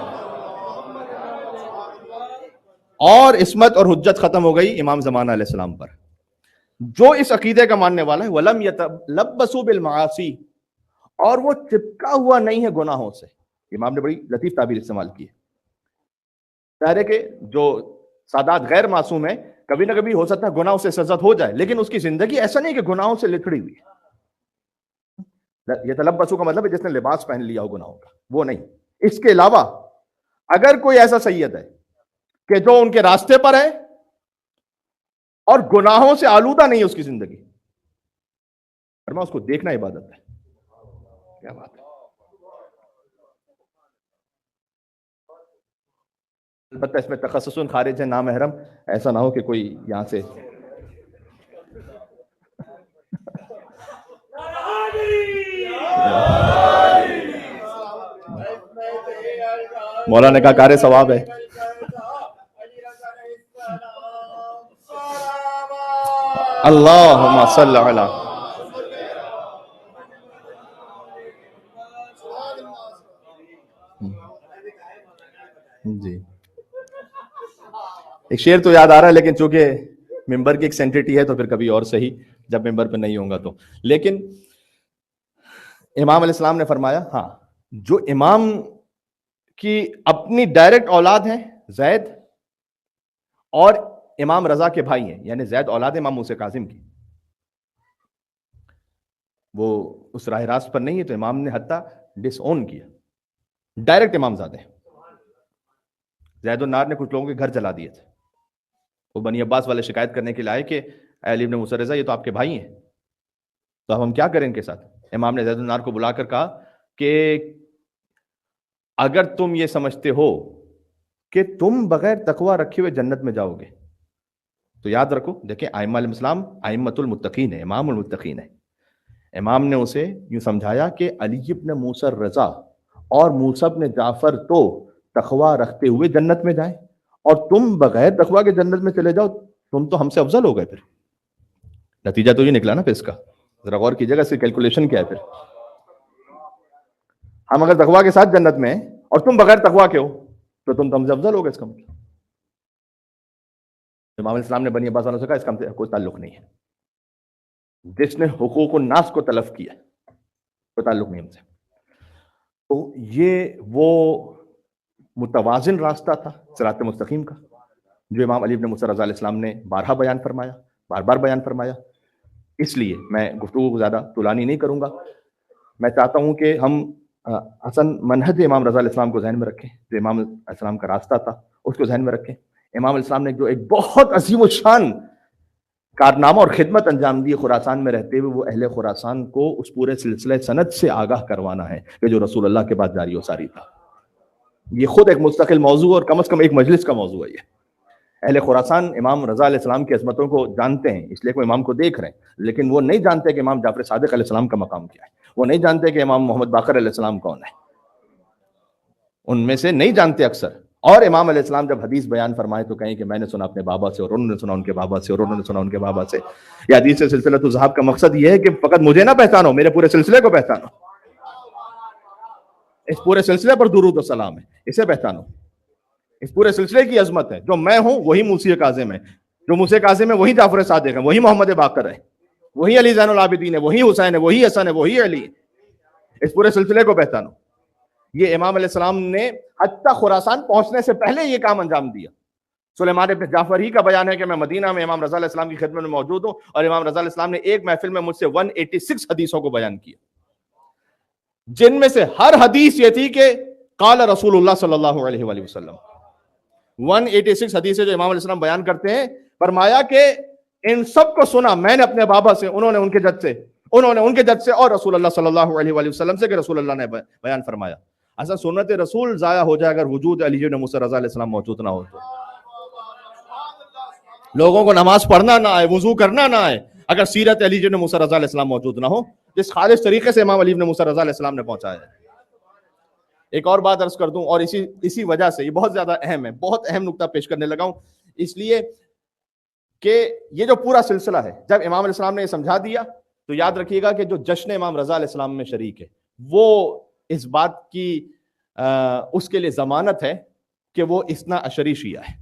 اور عصمت اور حجت ختم ہو گئی امام زمانہ علیہ السلام پر. جو اس عقیدے کا ماننے والا ہے، وَلَمْ يَتَلَبَّسُوا بِالْمَعَاصِي، اور وہ چپکا ہوا نہیں ہے گناہوں سے. امام نے بڑی لطیف تعبیر استعمال کی ہے. ظاہر ہے کہ جو سادات غیر معصوم ہیں، کبھی نہ کبھی ہو سکتا ہے گناہوں سے سرزد ہو جائے، لیکن اس کی زندگی ایسا نہیں کہ گناہوں سے لتھڑی ہوئی ہے. یہ تلبسو کا مطلب ہے جس نے لباس پہن لیا ہو گناہوں کا، وہ نہیں. اس کے علاوہ اگر کوئی ایسا سید ہے کہ جو ان کے راستے پر ہے اور گناہوں سے آلودہ نہیں ہے اس کی زندگی، فرمایا اس کو دیکھنا عبادت ہے. کیا بات ہے. البتہ اس میں تخصص خارج ہے، نامحرم ایسا نہ ہو کہ کوئی یہاں سے مولانا کا کار ثواب ہے. اللہم صلی علی. جی ایک شعر تو یاد آ رہا ہے، لیکن چونکہ ممبر کی ایک سینٹریٹی ہے تو پھر کبھی اور صحیح جب ممبر پہ نہیں ہوں گا تو. لیکن امام علیہ السلام نے فرمایا ہاں جو امام کی اپنی ڈائریکٹ اولاد ہیں زید اور امام رضا کے بھائی ہیں، یعنی زید اولاد امام موسیٰ کاظم کی، وہ اس راہ راست پر نہیں ہے تو امام نے حتیٰ ڈس اون کیا، ڈائریکٹ امام زادے ہیں. زید النار نے کچھ لوگوں کے گھر جلا دیے تھے، وہ بنی عباس والے شکایت کرنے کے لیے آئے کہ اے علی بن موسیٰ رضا یہ تو آپ کے بھائی ہیں، تو اب ہم کیا کریں ان کے ساتھ؟ امام نے زید النار کو بلا کر کہا کہ اگر تم یہ سمجھتے ہو کہ تم بغیر تقوی رکھے ہوئے جنت میں جاؤ گے تو یاد رکھو، دیکھیں ائمہ علیہ السلام ائمۃ المتقین ہے، امام المتقین ہے. امام نے اسے یوں سمجھایا کہ علی بن موسیٰ رضا اور موسیٰ بن جعفر تو تقوی رکھتے ہوئے جنت میں جائیں اور تم بغیر تقوی کے جنت میں چلے جاؤ، تم تو ہم سے افضل ہو گئے. پھر نتیجہ تو یہ نکلا نا پھر اس کا، ذرا غور کیجیے گا اس کی کیلکولیشن کیا ہے. پھر ہم اگر تقوی کے ساتھ جنت میں اور تم بغیر تقوی کے ہو تو تم ہم سے افضل ہو گئے. اس کا مطلب امام علیہ السلام نے بنی عباس والوں سے کہا اس کا ہم سے کوئی تعلق نہیں ہے، جس نے حقوق الناس کو تلف کیا کوئی تعلق نہیں ہم سے. تو یہ وہ متوازن راستہ تھا صراط مستقیم کا جو امام علی بن موسیٰ رضا علیہ السلام نے بارہا بیان فرمایا، بار بار بیان فرمایا. اس لیے میں گفتگو کو زیادہ طولانی نہیں کروں گا. میں چاہتا ہوں کہ ہم حسن منہج امام رضا علیہ السلام کو ذہن میں رکھیں، جو امام علیہ السلام کا راستہ تھا اس کو ذہن میں رکھیں. امام علیہ السلام نے جو ایک بہت عظیم الشان کارنامہ اور خدمت انجام دی خراسان میں رہتے ہوئے، وہ اہل خراسان کو اس پورے سلسلہ سند سے آگاہ کروانا ہے کہ جو رسول اللہ کے بعد جاری و ساری تھا. یہ خود ایک مستقل موضوع اور کم از کم ایک مجلس کا موضوع ہے. یہ اہل خراسان امام رضا علیہ السلام کی عظمتوں کو جانتے ہیں، اس لیے وہ امام کو دیکھ رہے ہیں، لیکن وہ نہیں جانتے کہ امام جعفر صادق علیہ السلام کا مقام کیا ہے، وہ نہیں جانتے کہ امام محمد باقر علیہ السلام کون ہے، ان میں سے نہیں جانتے اکثر. اور امام علیہ السلام جب حدیث بیان فرمائے تو کہیں کہ میں نے سنا اپنے بابا سے اور انہوں نے سنا ان کے بابا سے اور انہوں نے سنا ان کے بابا سے. یہ حدیث سے سلسلہ تو ذہاب کا مقصد یہ ہے کہ فقط مجھے نہ پہچانو، میرے پورے سلسلے کو پہچانو. اس پورے سلسلے پر درود و سلام ہے، اسے پہچانو. اس پورے سلسلے کی عظمت ہے، جو میں ہوں وہی موسی کاظم ہے، جو موسی کاظم ہے وہی جعفر صادق ہے، وہی محمد باقر ہے، وہی علی زین العابدین ہے، وہی حسین ہے، وہی حسن ہے، وہی علی ہے. اس پورے سلسلے کو پہچانو. یہ امام علیہ السلام نے حتیٰ خراسان پہنچنے سے پہلے یہ کام انجام دیا. سلیمان بن جعفر ہی کا بیان ہے کہ میں مدینہ میں امام رضا علیہ السلام کی خدمت میں موجود ہوں اور امام رضا علیہ السلام نے ایک محفل میں مجھ سے 186 حدیثوں کو بیان کیا، جن میں سے ہر حدیث یہ تھی کہ قال رسول اللہ صلی اللہ علیہ وآلہ وسلم. 186 حدیثیں جو امام علیہ السلام بیان کرتے ہیں، فرمایا کہ ان سب کو سنا میں نے اپنے بابا سے، انہوں نے ان کے جد سے، انہوں نے ان کے جد سے، اور رسول اللہ صلی اللہ علیہ وآلہ وسلم سے کہ رسول اللہ نے بیان فرمایا. اصل سنت رسول ضائع ہو جائے اگر وجود علی بن موسیٰ رضا علیہ السلام موجود نہ ہو تو. لوگوں کو نماز پڑھنا نہ آئے، وضو کرنا نہ آئے، اگر سیرت علی بن موسیٰ رضا علیہ السلام موجود نہ ہو جس خالص طریقے سے امام علی بن موسیٰ رضا علیہ السلام نے پہنچایا ہے. ایک اور بات عرض کر دوں، اور اسی وجہ سے یہ بہت زیادہ اہم ہے، بہت اہم نقطہ پیش کرنے لگا ہوں، اس لیے کہ یہ جو پورا سلسلہ ہے جب امام علیہ السلام نے یہ سمجھا دیا تو یاد رکھیے گا کہ جو جشن امام رضا علیہ السلام میں شریک ہے وہ اس بات کی اس کے لیے ضمانت ہے کہ وہ اثنا عشری شیعہ ہے.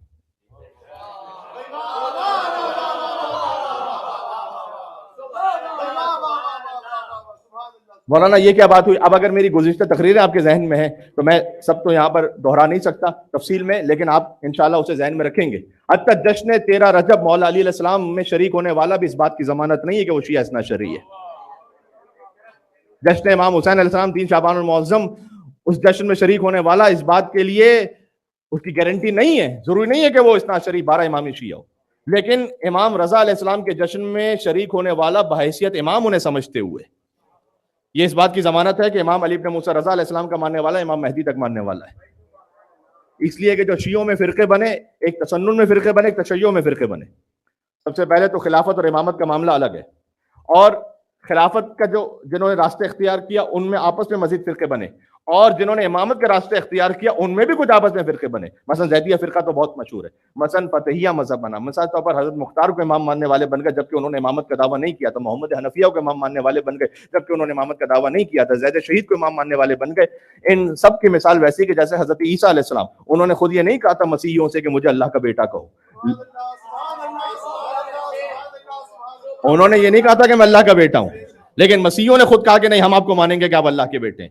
مولانا یہ کیا بات ہوئی؟ اب اگر میری گزشتہ تقریریں آپ کے ذہن میں ہیں تو میں سب تو یہاں پر دہرا نہیں سکتا تفصیل میں، لیکن آپ انشاءاللہ اسے ذہن میں رکھیں گے. حتیٰ جشن 13 رجب مولا علی علیہ السلام میں شریک ہونے والا بھی اس بات کی ضمانت نہیں ہے کہ وہ شیعہ اثنا عشری ہے. جشن امام حسین علیہ السلام 3 شعبان المعظم، اس جشن میں شریک ہونے والا اس بات کے لیے اس کی گارنٹی نہیں ہے، ضروری نہیں ہے کہ وہ اثنا عشری 12 امامی شیعہ ہو، لیکن امام رضا علیہ السلام کے جشن میں شریک ہونے والا بحیثیت امام انہیں سمجھتے ہوئے یہ اس بات کی ضمانت ہے کہ امام علی بن موسیٰ رضا علیہ السلام کا ماننے والا امام مہدی تک ماننے والا ہے. اس لیے کہ جو شیعوں میں فرقے بنے، ایک تسنن میں فرقے بنے، ایک تشیع میں فرقے بنے. سب سے پہلے تو خلافت اور امامت کا معاملہ الگ ہے، اور خلافت کا جنہوں نے راستہ اختیار کیا ان میں آپس میں مزید فرقے بنے، اور جنہوں نے امامت کا راستہ اختیار کیا ان میں بھی کچھ آپس میں فرقے بنے. مثلا زیدیہ فرقہ تو بہت مشہور ہے، مثلا فتحیہ مذہب بنا، مثال طور پر حضرت مختار کو امام ماننے والے بن گئے جبکہ انہوں نے امامت کا دعویٰ نہیں کیا تھا، محمد حنفیہ کو امام ماننے والے بن گئے جبکہ انہوں نے امامت کا دعویٰ نہیں کیا تھا، زید شہید کو امام ماننے والے بن گئے. ان سب کی مثال ویسی کہ جیسے حضرت عیسیٰ علیہ السلام، انہوں نے خود یہ نہیں کہا تھا مسیحیوں سے کہ مجھے اللہ کا بیٹا کہو. انہوں نے یہ نہیں کہا تھا کہ میں اللہ کا بیٹا ہوں، لیکن مسیحیوں نے خود کہا کہ نہیں ہم آپ کو مانیں گے کہ آپ اللہ کے بیٹے ہیں۔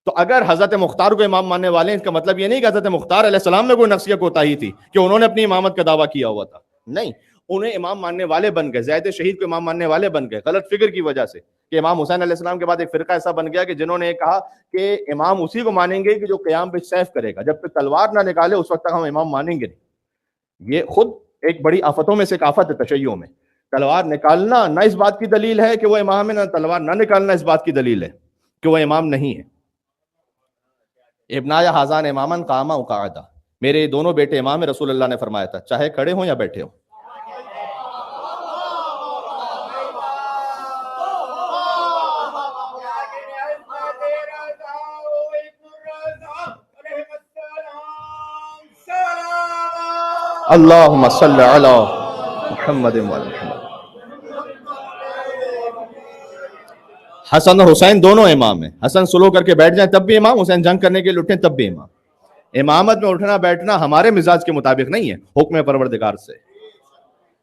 تو اگر حضرت مختار کو امام ماننے والے ہیں، اس کا مطلب یہ نہیں کہ حضرت مختار علیہ السلام میں کوئی نقص یا کوتاہی تھی کہ انہوں نے اپنی امامت کا دعویٰ کیا ہوا تھا، نہیں، انہیں امام ماننے والے بن گئے، زید شہید کو امام ماننے والے بن گئے غلط فکر کی وجہ سے، کہ امام حسین علیہ السلام کے بعد ایک فرقہ ایسا بن گیا کہ جنہوں نے کہا کہ امام اسی کو مانیں گے کہ جو قیام پہ سیف کرے گا، جب تک تلوار نہ نکالے اس وقت تک ہم امام مانیں گے نہیں۔ یہ خود ایک بڑی آفتوں میں سے ایک آفت ہے تشیع میں، تلوار نکالنا نہ اس بات کی دلیل ہے کہ وہ امام ہے، نہ تلوار نہ نکالنا اس بات کی دلیل ہے کہ وہ امام نہیں ہے۔ ابنایا حاضان امامن قاما وقعدا، میرے دونوں بیٹے امام ہیں، رسول اللہ نے فرمایا تھا، چاہے کھڑے ہوں یا بیٹھے ہوں۔ اللہم صلی علی محمد وعلی محمد۔ حسن اور حسین دونوں امام ہیں، حسن سلو کر کے بیٹھ جائیں تب بھی امام، حسین جنگ کرنے کے لیے اٹھیں تب بھی امام۔ امامت میں اٹھنا بیٹھنا ہمارے مزاج کے مطابق نہیں ہے، حکم پروردگار سے،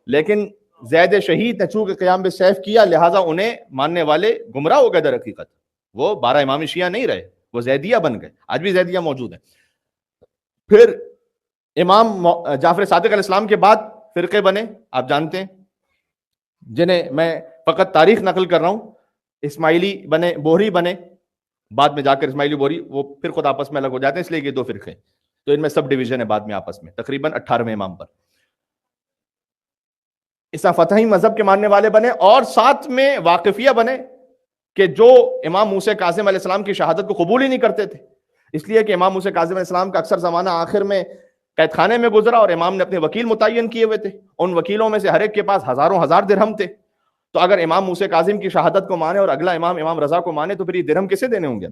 لیکن زید شہید نے چونکہ قیام بالسیف کیا لہٰذا انہیں ماننے والے گمراہ ہو گئے در حقیقت، وہ 12 امام شیعہ نہیں رہے، وہ زیدیہ بن گئے، آج بھی زیدیہ موجود ہیں۔ پھر امام جعفر صادق علیہ السلام کے بعد فرقے بنے، آپ جانتے ہیں، جنہیں میں فقط تاریخ نقل کر رہا ہوں، اسماعیلی بنے، بوہری بنے، بعد میں جا کر اسماعیلی بوہری وہ پھر خود آپس میں الگ ہو جاتے ہیں، اس لیے یہ 2 فرقے، تو ان میں سب ڈویژن ہے بعد میں آپس میں، تقریباً 18ویں امام پر۔ اس فتحی مذہب کے ماننے والے بنے، اور ساتھ میں واقفیہ بنے کہ جو امام موسیٰ کاظم علیہ السلام کی شہادت کو قبول ہی نہیں کرتے تھے، اس لیے کہ امام موسیٰ کاظم علیہ السلام کا اکثر زمانہ آخر میں قید خانے میں گزرا، اور امام نے اپنے وکیل متعین کیے ہوئے تھے، ان وکیلوں میں سے ہر ایک کے پاس ہزاروں ہزار درہم تھے، تو اگر امام موسیٰ کاظم کی شہادت کو مانے اور اگلا امام امام رضا کو مانے تو پھر یہ درہم کسے دینے ہوں گے؟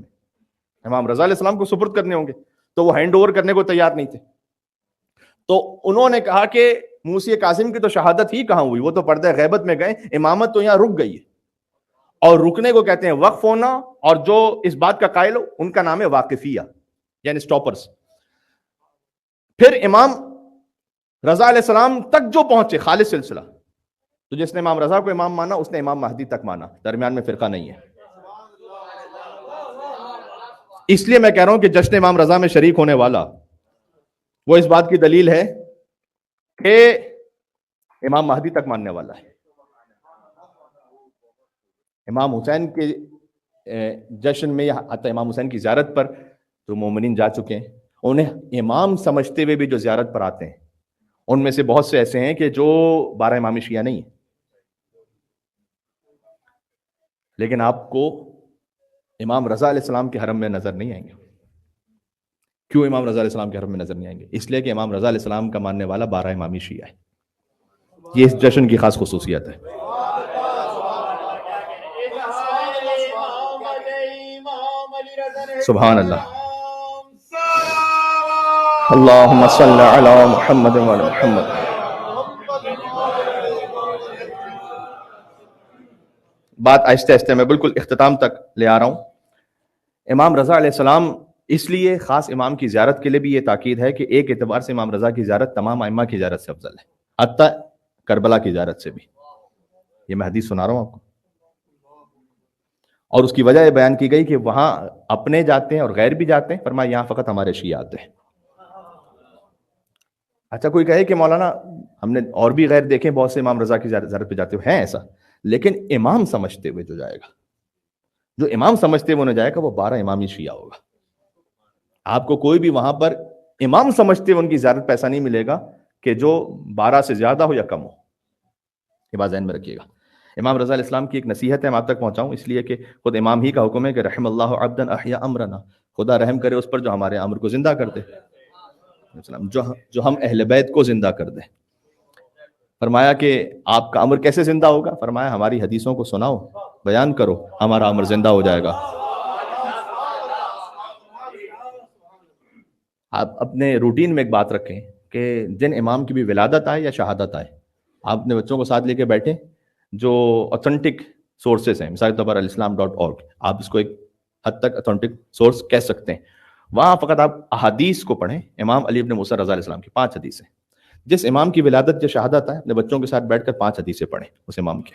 امام رضا علیہ السلام کو سپرد کرنے ہوں گے، تو وہ ہینڈ اوور کرنے کو تیار نہیں تھے۔ تو انہوں نے کہا کہ موسیٰ کاظم کی تو شہادت ہی کہاں ہوئی، وہ تو پردہ غیبت میں گئے، امامت تو یہاں رک گئی ہے، اور رکنے کو کہتے ہیں وقف ہونا، اور جو اس بات کا قائل ہو ان کا نام ہے واقفیہ، یعنی سٹاپرز۔ پھر امام رضا علیہ السلام تک جو پہنچے خالص سلسلہ، تو جس نے امام رضا کو امام مانا اس نے امام مہدی تک مانا، درمیان میں فرقہ نہیں ہے۔ اس لیے میں کہہ رہا ہوں کہ جشن امام رضا میں شریک ہونے والا وہ اس بات کی دلیل ہے کہ امام مہدی تک ماننے والا ہے۔ امام حسین کے جشن میں، حتی امام حسین کی زیارت پر جو مومنین جا چکے ہیں، انہیں امام سمجھتے ہوئے بھی جو زیارت پر آتے ہیں، ان میں سے بہت سے ایسے ہیں کہ جو 12 امام شیعہ نہیں ہیں، لیکن آپ کو امام رضا علیہ السلام کے حرم میں نظر نہیں آئیں گے۔ کیوں امام رضا علیہ السلام کے حرم میں نظر نہیں آئیں گے؟ اس لیے کہ امام رضا علیہ السلام کا ماننے والا 12 امامی شیعہ ہے، یہ اس جشن کی خاص خصوصیت ہے۔ سبحان اللہ، اللہم صلی علی محمد وعلی محمد۔ بات آہستہ آہستہ میں بالکل اختتام تک لے آ رہا ہوں۔ امام رضا علیہ السلام اس لیے خاص امام کی زیارت کے لیے بھی یہ تاکید ہے کہ ایک اعتبار سے امام رضا کی زیارت تمام ائمہ کی زیارت سے افضل ہے، حتی کربلا کی زیارت سے بھی۔ یہ میں حدیث سنا رہا ہوں آپ کو، اور اس کی وجہ یہ بیان کی گئی کہ وہاں اپنے جاتے ہیں اور غیر بھی جاتے ہیں، فرمایا یہاں فقط ہمارے شیعہ آتے ہیں۔ اچھا کوئی کہے کہ مولانا ہم نے اور بھی غیر دیکھیں، بہت سے امام رضا کی زیارت پہ جاتے ہوئے ہیں ایسا، لیکن امام سمجھتے ہوئے جو جائے گا، جو امام سمجھتے ہوئے نہ جائے گا، وہ 12 امامی شیعہ ہوگا۔ آپ کو کوئی بھی وہاں پر امام سمجھتے ہوئے ان کی زیارت پیسہ نہیں ملے گا کہ جو 12 سے زیادہ ہو یا کم ہو، یہ بات ذہن میں رکھیے گا۔ امام رضا علیہ السلام کی ایک نصیحت ہے، میں آپ تک پہنچاؤں، اس لیے کہ خود امام ہی کا حکم ہے کہ رحم اللہ عبدا احیا امرنا، خدا رحم کرے اس پر جو ہمارے امر کو زندہ کر دے، جو ہم اہل بیت کو زندہ کر دے۔ فرمایا کہ آپ کا امر کیسے زندہ ہوگا؟ فرمایا ہماری حدیثوں کو سناؤ، بیان کرو، ہمارا امر زندہ ہو جائے گا۔ آپ اپنے روٹین میں ایک بات رکھیں کہ جن امام کی بھی ولادت آئے یا شہادت آئے، آپ اپنے بچوں کو ساتھ لے کے بیٹھیں، جو اوتھینٹک سورسز ہیں، مثال کے طور پر alislam.org، آپ اس کو ایک حد تک اوتھینٹک سورس کہہ سکتے ہیں، وہاں فقط آپ احادیث کو پڑھیں، امام علی ابن موسیٰ رضا علیہ السلام کی 5 حدیثیں، جس امام کی ولادت یا شہادت آئے اپنے بچوں کے ساتھ بیٹھ کر 5 حدیثیں پڑھیں اس امام کے،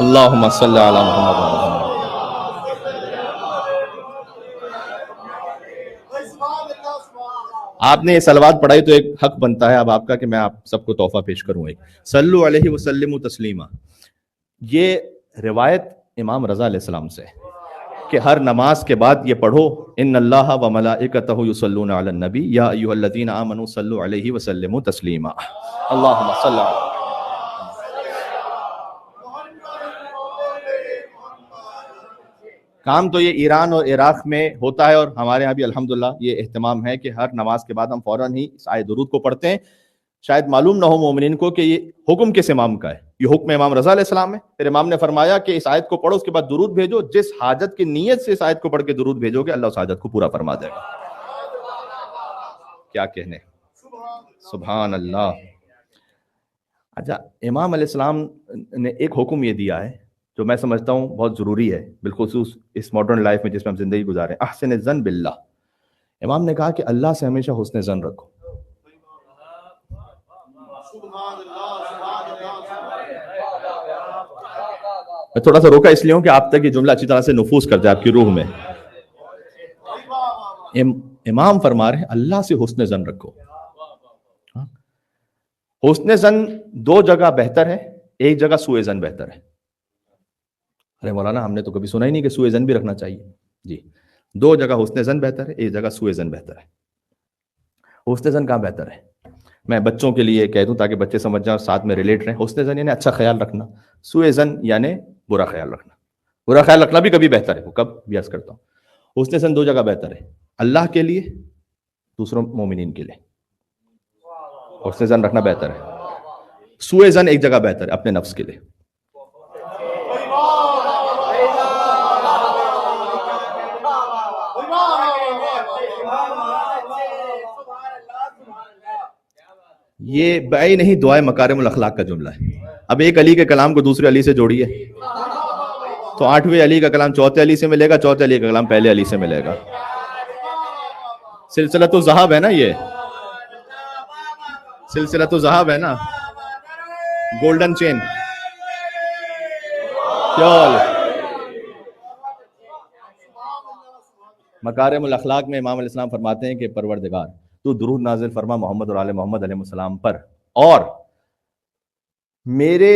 اللہم صلی علی محمد و علی محمد۔ آپ نے یہ صلوات پڑھائی تو ایک حق بنتا ہے اب آپ کا کہ میں آپ سب کو تحفہ پیش کروں ایک صلو علیہ وسلم تسلیما۔ یہ روایت امام رضا علیہ السلام سے ہے کہ ہر نماز کے بعد یہ پڑھو ان اللہ و ملائکتہ یصلون علی النبی یا ایھا الذین آمنوا صلوا علیہ وسلموا تسلیما۔ اللہم صلی علی۔ کام تو یہ ایران اور عراق میں ہوتا ہے اور ہمارے ہاں بھی الحمدللہ یہ اہتمام ہے کہ ہر نماز کے بعد ہم فوراً ہی اس آیت درود کو پڑھتے ہیں۔ شاید معلوم نہ ہو مومنین کو کہ یہ حکم کس امام کا ہے، یہ حکم امام رضا علیہ السلام ہے۔ پھر امام نے فرمایا کہ اس آیت کو پڑھو، اس کے بعد درود بھیجو، جس حاجت کی نیت سے اس آیت کو پڑھ کے درود بھیجو گے اللہ اس حاجت کو پورا فرما دے گا۔ کیا کہنے، سبحان اللہ۔ اچھا، امام علیہ السلام نے ایک حکم یہ دیا ہے جو میں سمجھتا ہوں بہت ضروری ہے، بالخصوص اس ماڈرن لائف میں جس میں ہم زندگی گزارے ہیں، احسن الظن باللہ۔ امام نے کہا کہ اللہ سے ہمیشہ حسن ظن رکھو۔ میں تھوڑا سا روکا اس لیے ہوں کہ آپ تک یہ جملہ اچھی طرح سے نفوذ کر جائے آپ کی روح میں۔ امام فرما رہے ہیں اللہ سے حسن ظن رکھو۔ حسن ظن دو جگہ بہتر ہے، ایک جگہ سوء ظن بہتر ہے۔ ارے مولانا ہم نے تو کبھی سنا ہی نہیں کہ سوء ظن بھی رکھنا چاہیے۔ جی، دو جگہ حسن ظن بہتر ہے، ایک جگہ سوء ظن بہتر ہے۔ حسن ظن کہاں بہتر ہے؟ میں بچوں کے لیے کہہ دوں تاکہ بچے سمجھ جائیں اور ساتھ میں ریلیٹ رہیں۔ حسن ظن یعنی اچھا خیال رکھنا، سوء ظن یعنی برا خیال رکھنا۔ برا خیال رکھنا بھی کبھی بہتر ہے، وہ کب بھی عرض کرتا ہوں۔ حسن ظن دو جگہ بہتر ہے، اللہ کے لیے، دوسروں مومنین کے لیے۔ حسن ظن رکھنا بہتر ہے۔ سوء ظن ایک جگہ بہتر ہے، اپنے نفس کے لیے۔ یہ بھائی نہیں، دعائے مکارم الاخلاق کا جملہ ہے۔ اب ایک علی کے کلام کو دوسرے علی سے جوڑیے تو 8ویں علی کا کلام چوتھے علی سے ملے گا، چوتھے علی کا کلام پہلے علی سے ملے گا۔ سلسلۃ الذہب ہے نا، یہ سلسلۃ الذہب ہے نا، گولڈن چین۔ مکارم الاخلاق میں امام علیہ السلام فرماتے ہیں کہ پروردگار تو درود نازل فرما محمد اور آل محمد علیہ السلام پر، اور میرے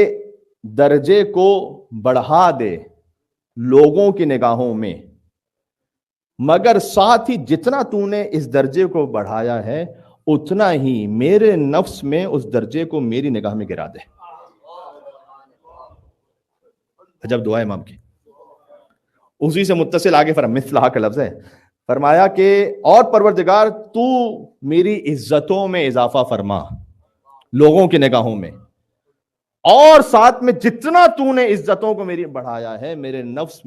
درجے کو بڑھا دے لوگوں کی نگاہوں میں، مگر ساتھ ہی جتنا تو نے اس درجے کو بڑھایا ہے اتنا ہی میرے نفس میں اس درجے کو میری نگاہ میں گرا دے۔ عجب دعا امام کی۔ اسی سے متصل آگے مثلہ کا لفظ ہے، فرمایا کہ اور پروردگار تو میری عزتوں میں اضافہ فرما لوگوں کی نگاہوں میں، اور ساتھ میں جتنا تو نے عزتوں کو میری بڑھایا ہے میرے نفس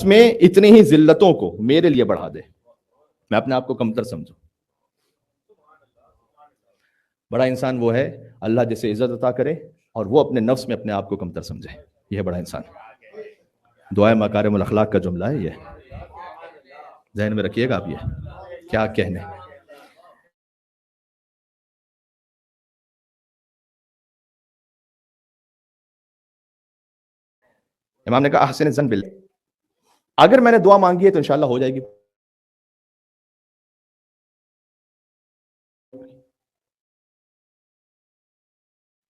میں اتنی ہی ذلتوں کو میرے لیے بڑھا دے، میں اپنے آپ کو کمتر سمجھوں۔ بڑا انسان وہ ہے اللہ جسے عزت عطا کرے اور وہ اپنے نفس میں اپنے آپ کو کمتر سمجھے، یہ ہے بڑا انسان۔ دعائے مکارم الاخلاق کا جملہ ہے یہ، ذہن میں رکھیے گا آپ۔ یہ کیا کہنے، امام نے کہا احسن الظن باللہ، اگر میں نے دعا مانگی ہے تو انشاءاللہ ہو جائے گی۔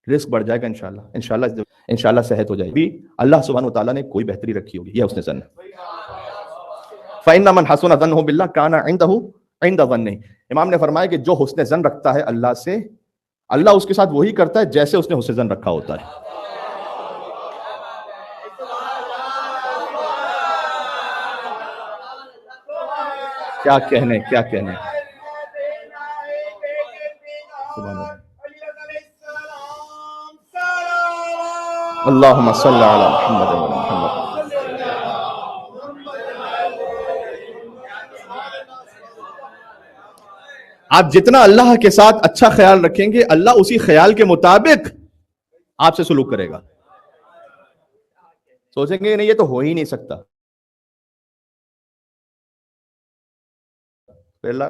رزق بڑھ جائے گا انشاءاللہ، انشاءاللہ صحت ہو جائے گی، اللہ سبحانہ وتعالیٰ نے کوئی بہتری رکھی ہوگی، یہ حسن ظن ہے۔ فَإِنَّ مَنْ حَسُنَ ظَنُّهُ بِاللَّهِ كَانَ عِندَهُ عِندَ ظَنِّهِ۔ امام نے فرمایا کہ جو حسن ظن رکھتا ہے اللہ سے، اللہ اس کے ساتھ وہی کرتا ہے جیسے اس نے حسن ظن رکھا ہوتا ہے۔ کیا کہنے، کیا کہنے، سبحان اللہ۔ اللہم صلی علی محمد و محمد۔ آپ جتنا اللہ کے ساتھ اچھا خیال رکھیں گے اللہ اسی خیال کے مطابق آپ سے سلوک کرے گا۔ سوچیں گے نہیں یہ تو ہو ہی نہیں سکتا، اللہ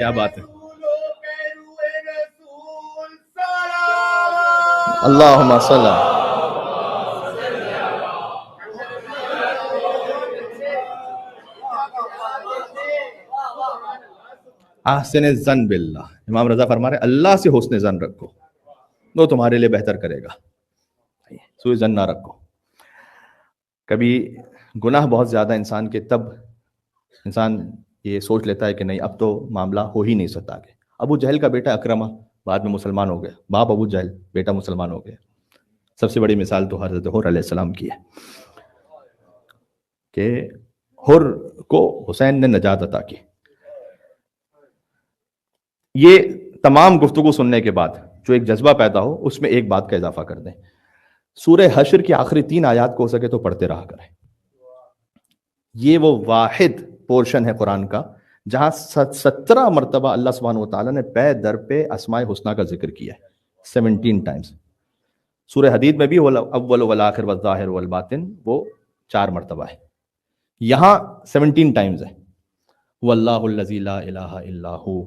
کیا بات ہے. اللہم صلی. احسن الظن باللہ. امام رضا فرما رہے اللہ سے حسن ظن رکھو، وہ تمہارے لیے بہتر کرے گا. سوء ظن نہ رکھو. کبھی گناہ بہت زیادہ انسان کے، تب انسان یہ سوچ لیتا ہے کہ نہیں اب تو معاملہ ہو ہی نہیں سکتا. کہ ابو جہل کا بیٹا اکرمہ بعد میں مسلمان ہو گیا. باپ ابو جہل، بیٹا مسلمان ہو گیا. سب سے بڑی مثال تو حضرت حر علیہ السلام کی ہے کہ حر کو حسین نے نجات عطا کی. یہ تمام گفتگو سننے کے بعد جو ایک جذبہ پیدا ہو، اس میں ایک بات کا اضافہ کر دیں. سورہ حشر کی آخری 3 آیات کو ہو سکے تو پڑھتے رہا کریں. یہ وہ واحد پورشن ہے قرآن کا جہاں 17 مرتبہ اللہ سبحانہ وتعالیٰ نے پے در پہ اسماء حسنہ کا ذکر کیا ہے. 17 ٹائمز. سورہ حدید میں بھی اول والآخر والظاہر والباطن وہ 4 مرتبہ ہے. یہاں 17 ٹائمز ہے. واللہ الذی لا الہ الا ہو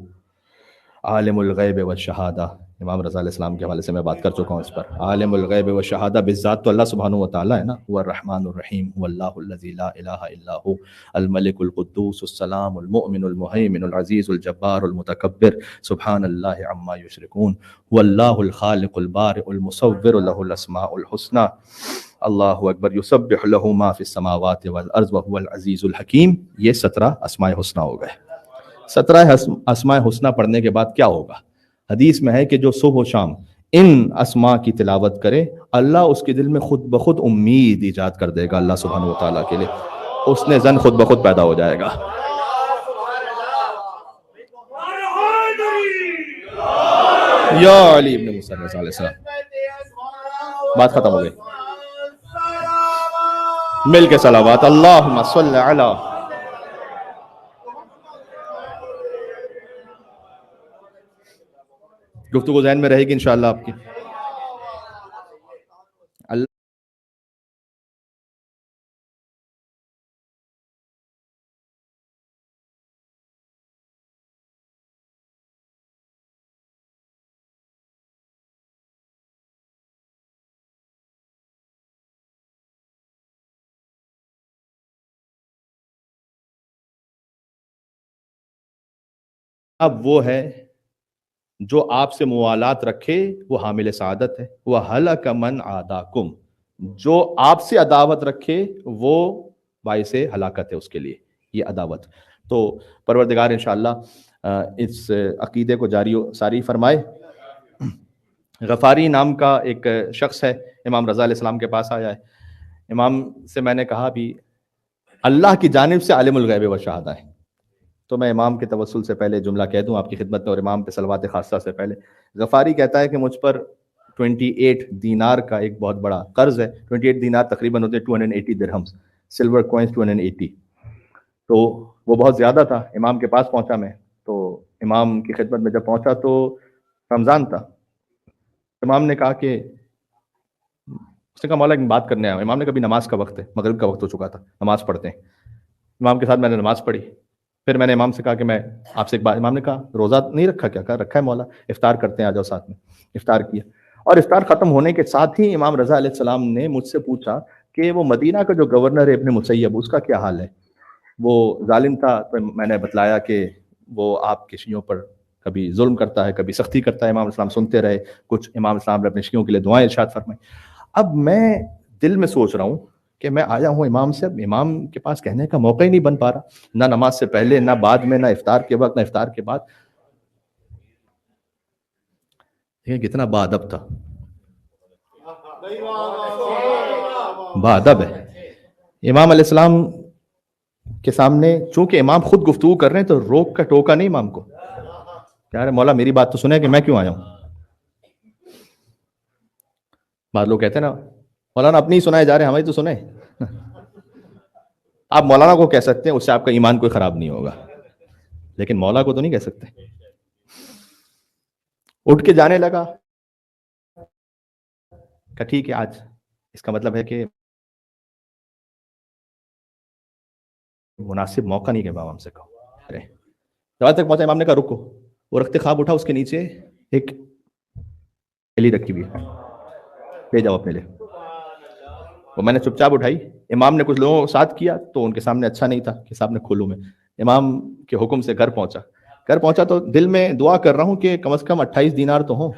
عالم الغیب والشہادہ. امام رضا علیہ السلام کے حوالے سے میں بات کر چکا ہوں اس پر. عالم الغیب والشہادہ بالذات تو اللہ سبحانہ وتعالی ہے نا. هو الرحمن الرحیم واللہ الذی لا الہ الا هو الملک القدوس السلام المؤمن المہیمن العزیز الجبار المتکبر سبحان اللہ عما یشرکون. واللہ الخالق البارئ المصور له الاسماء الحسنى. اللہ اکبر. یسبح له ما فی السماوات والارض وهو العزیز الحکیم. یہ 17 اسماء حسنہ ہو گئے. 17 اسماء حسنہ پڑھنے کے بعد کیا ہوگا؟ حدیث میں ہے کہ جو صبح و شام ان اسماء کی تلاوت کرے اللہ اس کے دل میں خود بخود امید ایجاد کر دے گا اللہ سبحانہ وتعالیٰ کے لیے. اس نے زن خود بخود پیدا ہو جائے گا. یا علی ابن موسیٰ علیہ السلام. بات ختم ہو گئی. مل کے صلوات. اللہم صلی علی. گفتگو ذہن میں رہے گی انشاءاللہ آپ کی. اب وہ ہے جو آپ سے موالات رکھے وہ حامل سعادت ہے. وَهَلَكَ مَنْ عَادَاكُمْ. جو آپ سے عداوت رکھے وہ باعث ہلاکت ہے اس کے لیے یہ عداوت. تو پروردگار انشاءاللہ اس عقیدے کو جاری و ساری فرمائے. غفاری نام کا ایک شخص ہے، امام رضا علیہ السلام کے پاس آیا ہے. امام سے میں نے کہا بھی اللہ کی جانب سے عالم الغیب و شہادہ ہے. تو میں امام کے توسل سے پہلے جملہ کہہ دوں آپ کی خدمت میں اور امام پہ صلوات خاصہ سے پہلے. غفاری کہتا ہے کہ مجھ پر 28 دینار کا ایک بہت بڑا قرض ہے. 28 دینار تقریباً ہوتے 280 درہمز. Silver Queens 280. تو وہ بہت زیادہ تھا. امام کے پاس پہنچا میں، تو امام کی خدمت میں جب پہنچا تو رمضان تھا. امام نے کہا کہ اس نے کہا مولا ایک بات کرنے آیا. امام نے کبھی نماز کا وقت ہے، مغرب کا وقت ہو چکا تھا، نماز پڑھتے ہیں. امام کے ساتھ میں نے نماز پڑھی. پھر میں نے امام سے کہا کہ میں آپ سے ایک بات. امام نے کہا روزہ نہیں رکھا کیا؟ کہا رکھا ہے مولا. افطار کرتے ہیں، آ جاؤ ساتھ میں. افطار کیا اور افطار ختم ہونے کے ساتھ ہی امام رضا علیہ السلام نے مجھ سے پوچھا کہ وہ مدینہ کا جو گورنر ہے ابن مسیب اس کا کیا حال ہے؟ وہ ظالم تھا. تو میں نے بتلایا کہ وہ آپ کے شیعوں پر کبھی ظلم کرتا ہے، کبھی سختی کرتا ہے. امام اسلام سنتے رہے. کچھ امام اسلام نے اپنے شیعوں کے لیے دعائیں ارشاد فرمائیں. اب میں دل میں سوچ رہا ہوں کہ میں آیا ہوں امام سے، اب امام کے پاس کہنے کا موقع ہی نہیں بن پا رہا، نہ نماز سے پہلے، نہ بعد میں، نہ افطار کے وقت، نہ افطار کے بعد. کتنا با ادب تھا، با ادب ہے. امام علیہ السلام کے سامنے چونکہ امام خود گفتگو کر رہے ہیں تو روک کا ٹوکا نہیں امام کو. کہہ رہے مولا میری بات تو سنے کہ میں کیوں آیا ہوں. بعض لوگ کہتے ہیں نا مولانا اپنی ہی سنائے جا رہے ہیں، ہمیں تو سنیں. آپ مولانا کو کہہ سکتے ہیں، اس سے آپ کا ایمان کوئی خراب نہیں ہوگا، لیکن مولا کو تو نہیں کہہ سکتے. اٹھ کے جانے لگا کہ ٹھیک ہے آج اس کا مطلب ہے کہ مناسب موقع نہیں کہ میں ہم سے کہوں. دروازے تک پہنچا، امام نے کہا رکو. وہ رخت خواب اٹھا، اس کے نیچے ایک تھیلی رکھی ہوئی ہے، لے جاؤ اپنے لیے. وہ میں نے چپ چاپ اٹھائی. امام نے کچھ لوگوں کو ساتھ کیا تو ان کے سامنے اچھا نہیں تھا کہ صاحب نے کھولوں میں. امام کے حکم سے گھر پہنچا تو دل میں دعا کر رہا ہوں کہ کم از کم 28 دینار تو ہوں.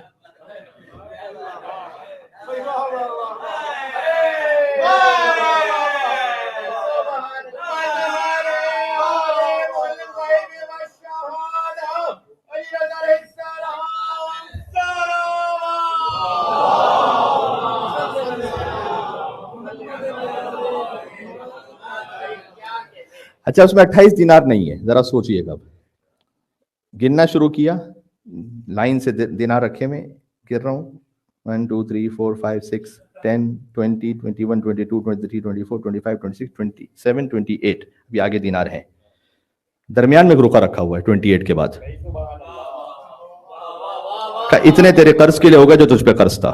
اچھا اس میں 28 دینار نہیں ہے، ذرا سوچئے گا. اب گننا شروع کیا، لائن سے دینار رکھے میں گر رہا ہوں. 1 2 3 4 5 6 10 20 21 22 23 24 25 26 27 28. ابھی آگے دینار ہیں، درمیان میں رکا رکھا ہوا ہے 28 کے بعد. کہ اتنے تیرے قرض کے لیے ہوگا جو تجھ پہ قرض تھا.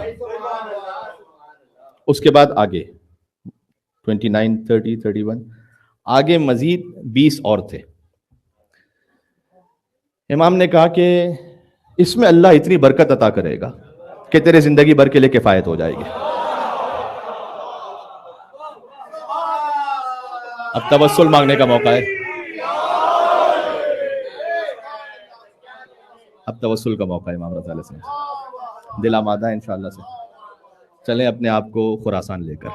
اس کے بعد آگے 29 30 31 آگے مزید 20 اور تھے. امام نے کہا کہ اس میں اللہ اتنی برکت عطا کرے گا کہ تیرے زندگی بھر کے لیے کفایت ہو جائے گی. اب توسل مانگنے کا موقع ہے. اب توسل کا موقع ہے امام رضا علیہ السلام. دل آمادہ ہے انشاءاللہ سے. چلیں اپنے آپ کو خراسان لے کر.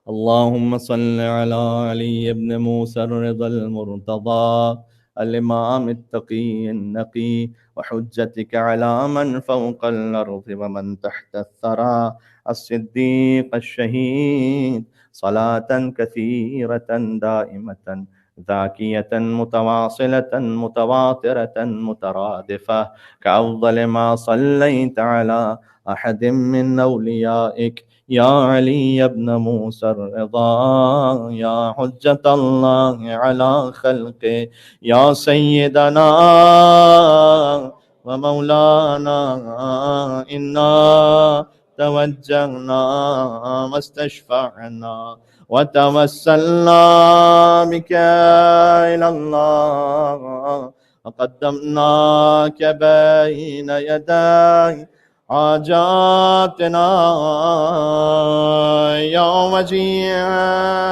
اللہم صل علی علی ابن موسیٰ الرضا المرتضی الامام التقی النقی وحجتك على من فوق الارض ومن تحت الثرى الصدیق الشہید صلاة كثيرة دائمة ذاكية متواصلة متواترة مترادفة كأفضل ما صليت على أحد من أوليائك يا علي بن موسى الرضا يا حجة الله على خلقه يا سيدنا ومولانا إنا توجهنا واستشفعنا وتوسلنا بك إلى الله وقدمناك بين يدي حاجاتنا يوم جيعان.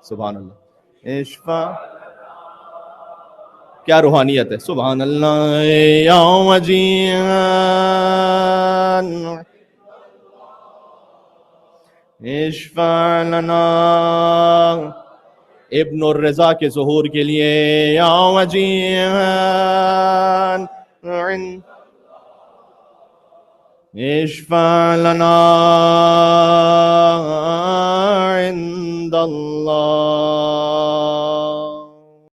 سبحان اللہ. اشفا کیا روحانیت ہے. سبحان اللہ. یوم جیعان اشفع لنا ابن الرضا کے ظہور کے لیے. یوم جیعان اشفع لنا عند اللہ.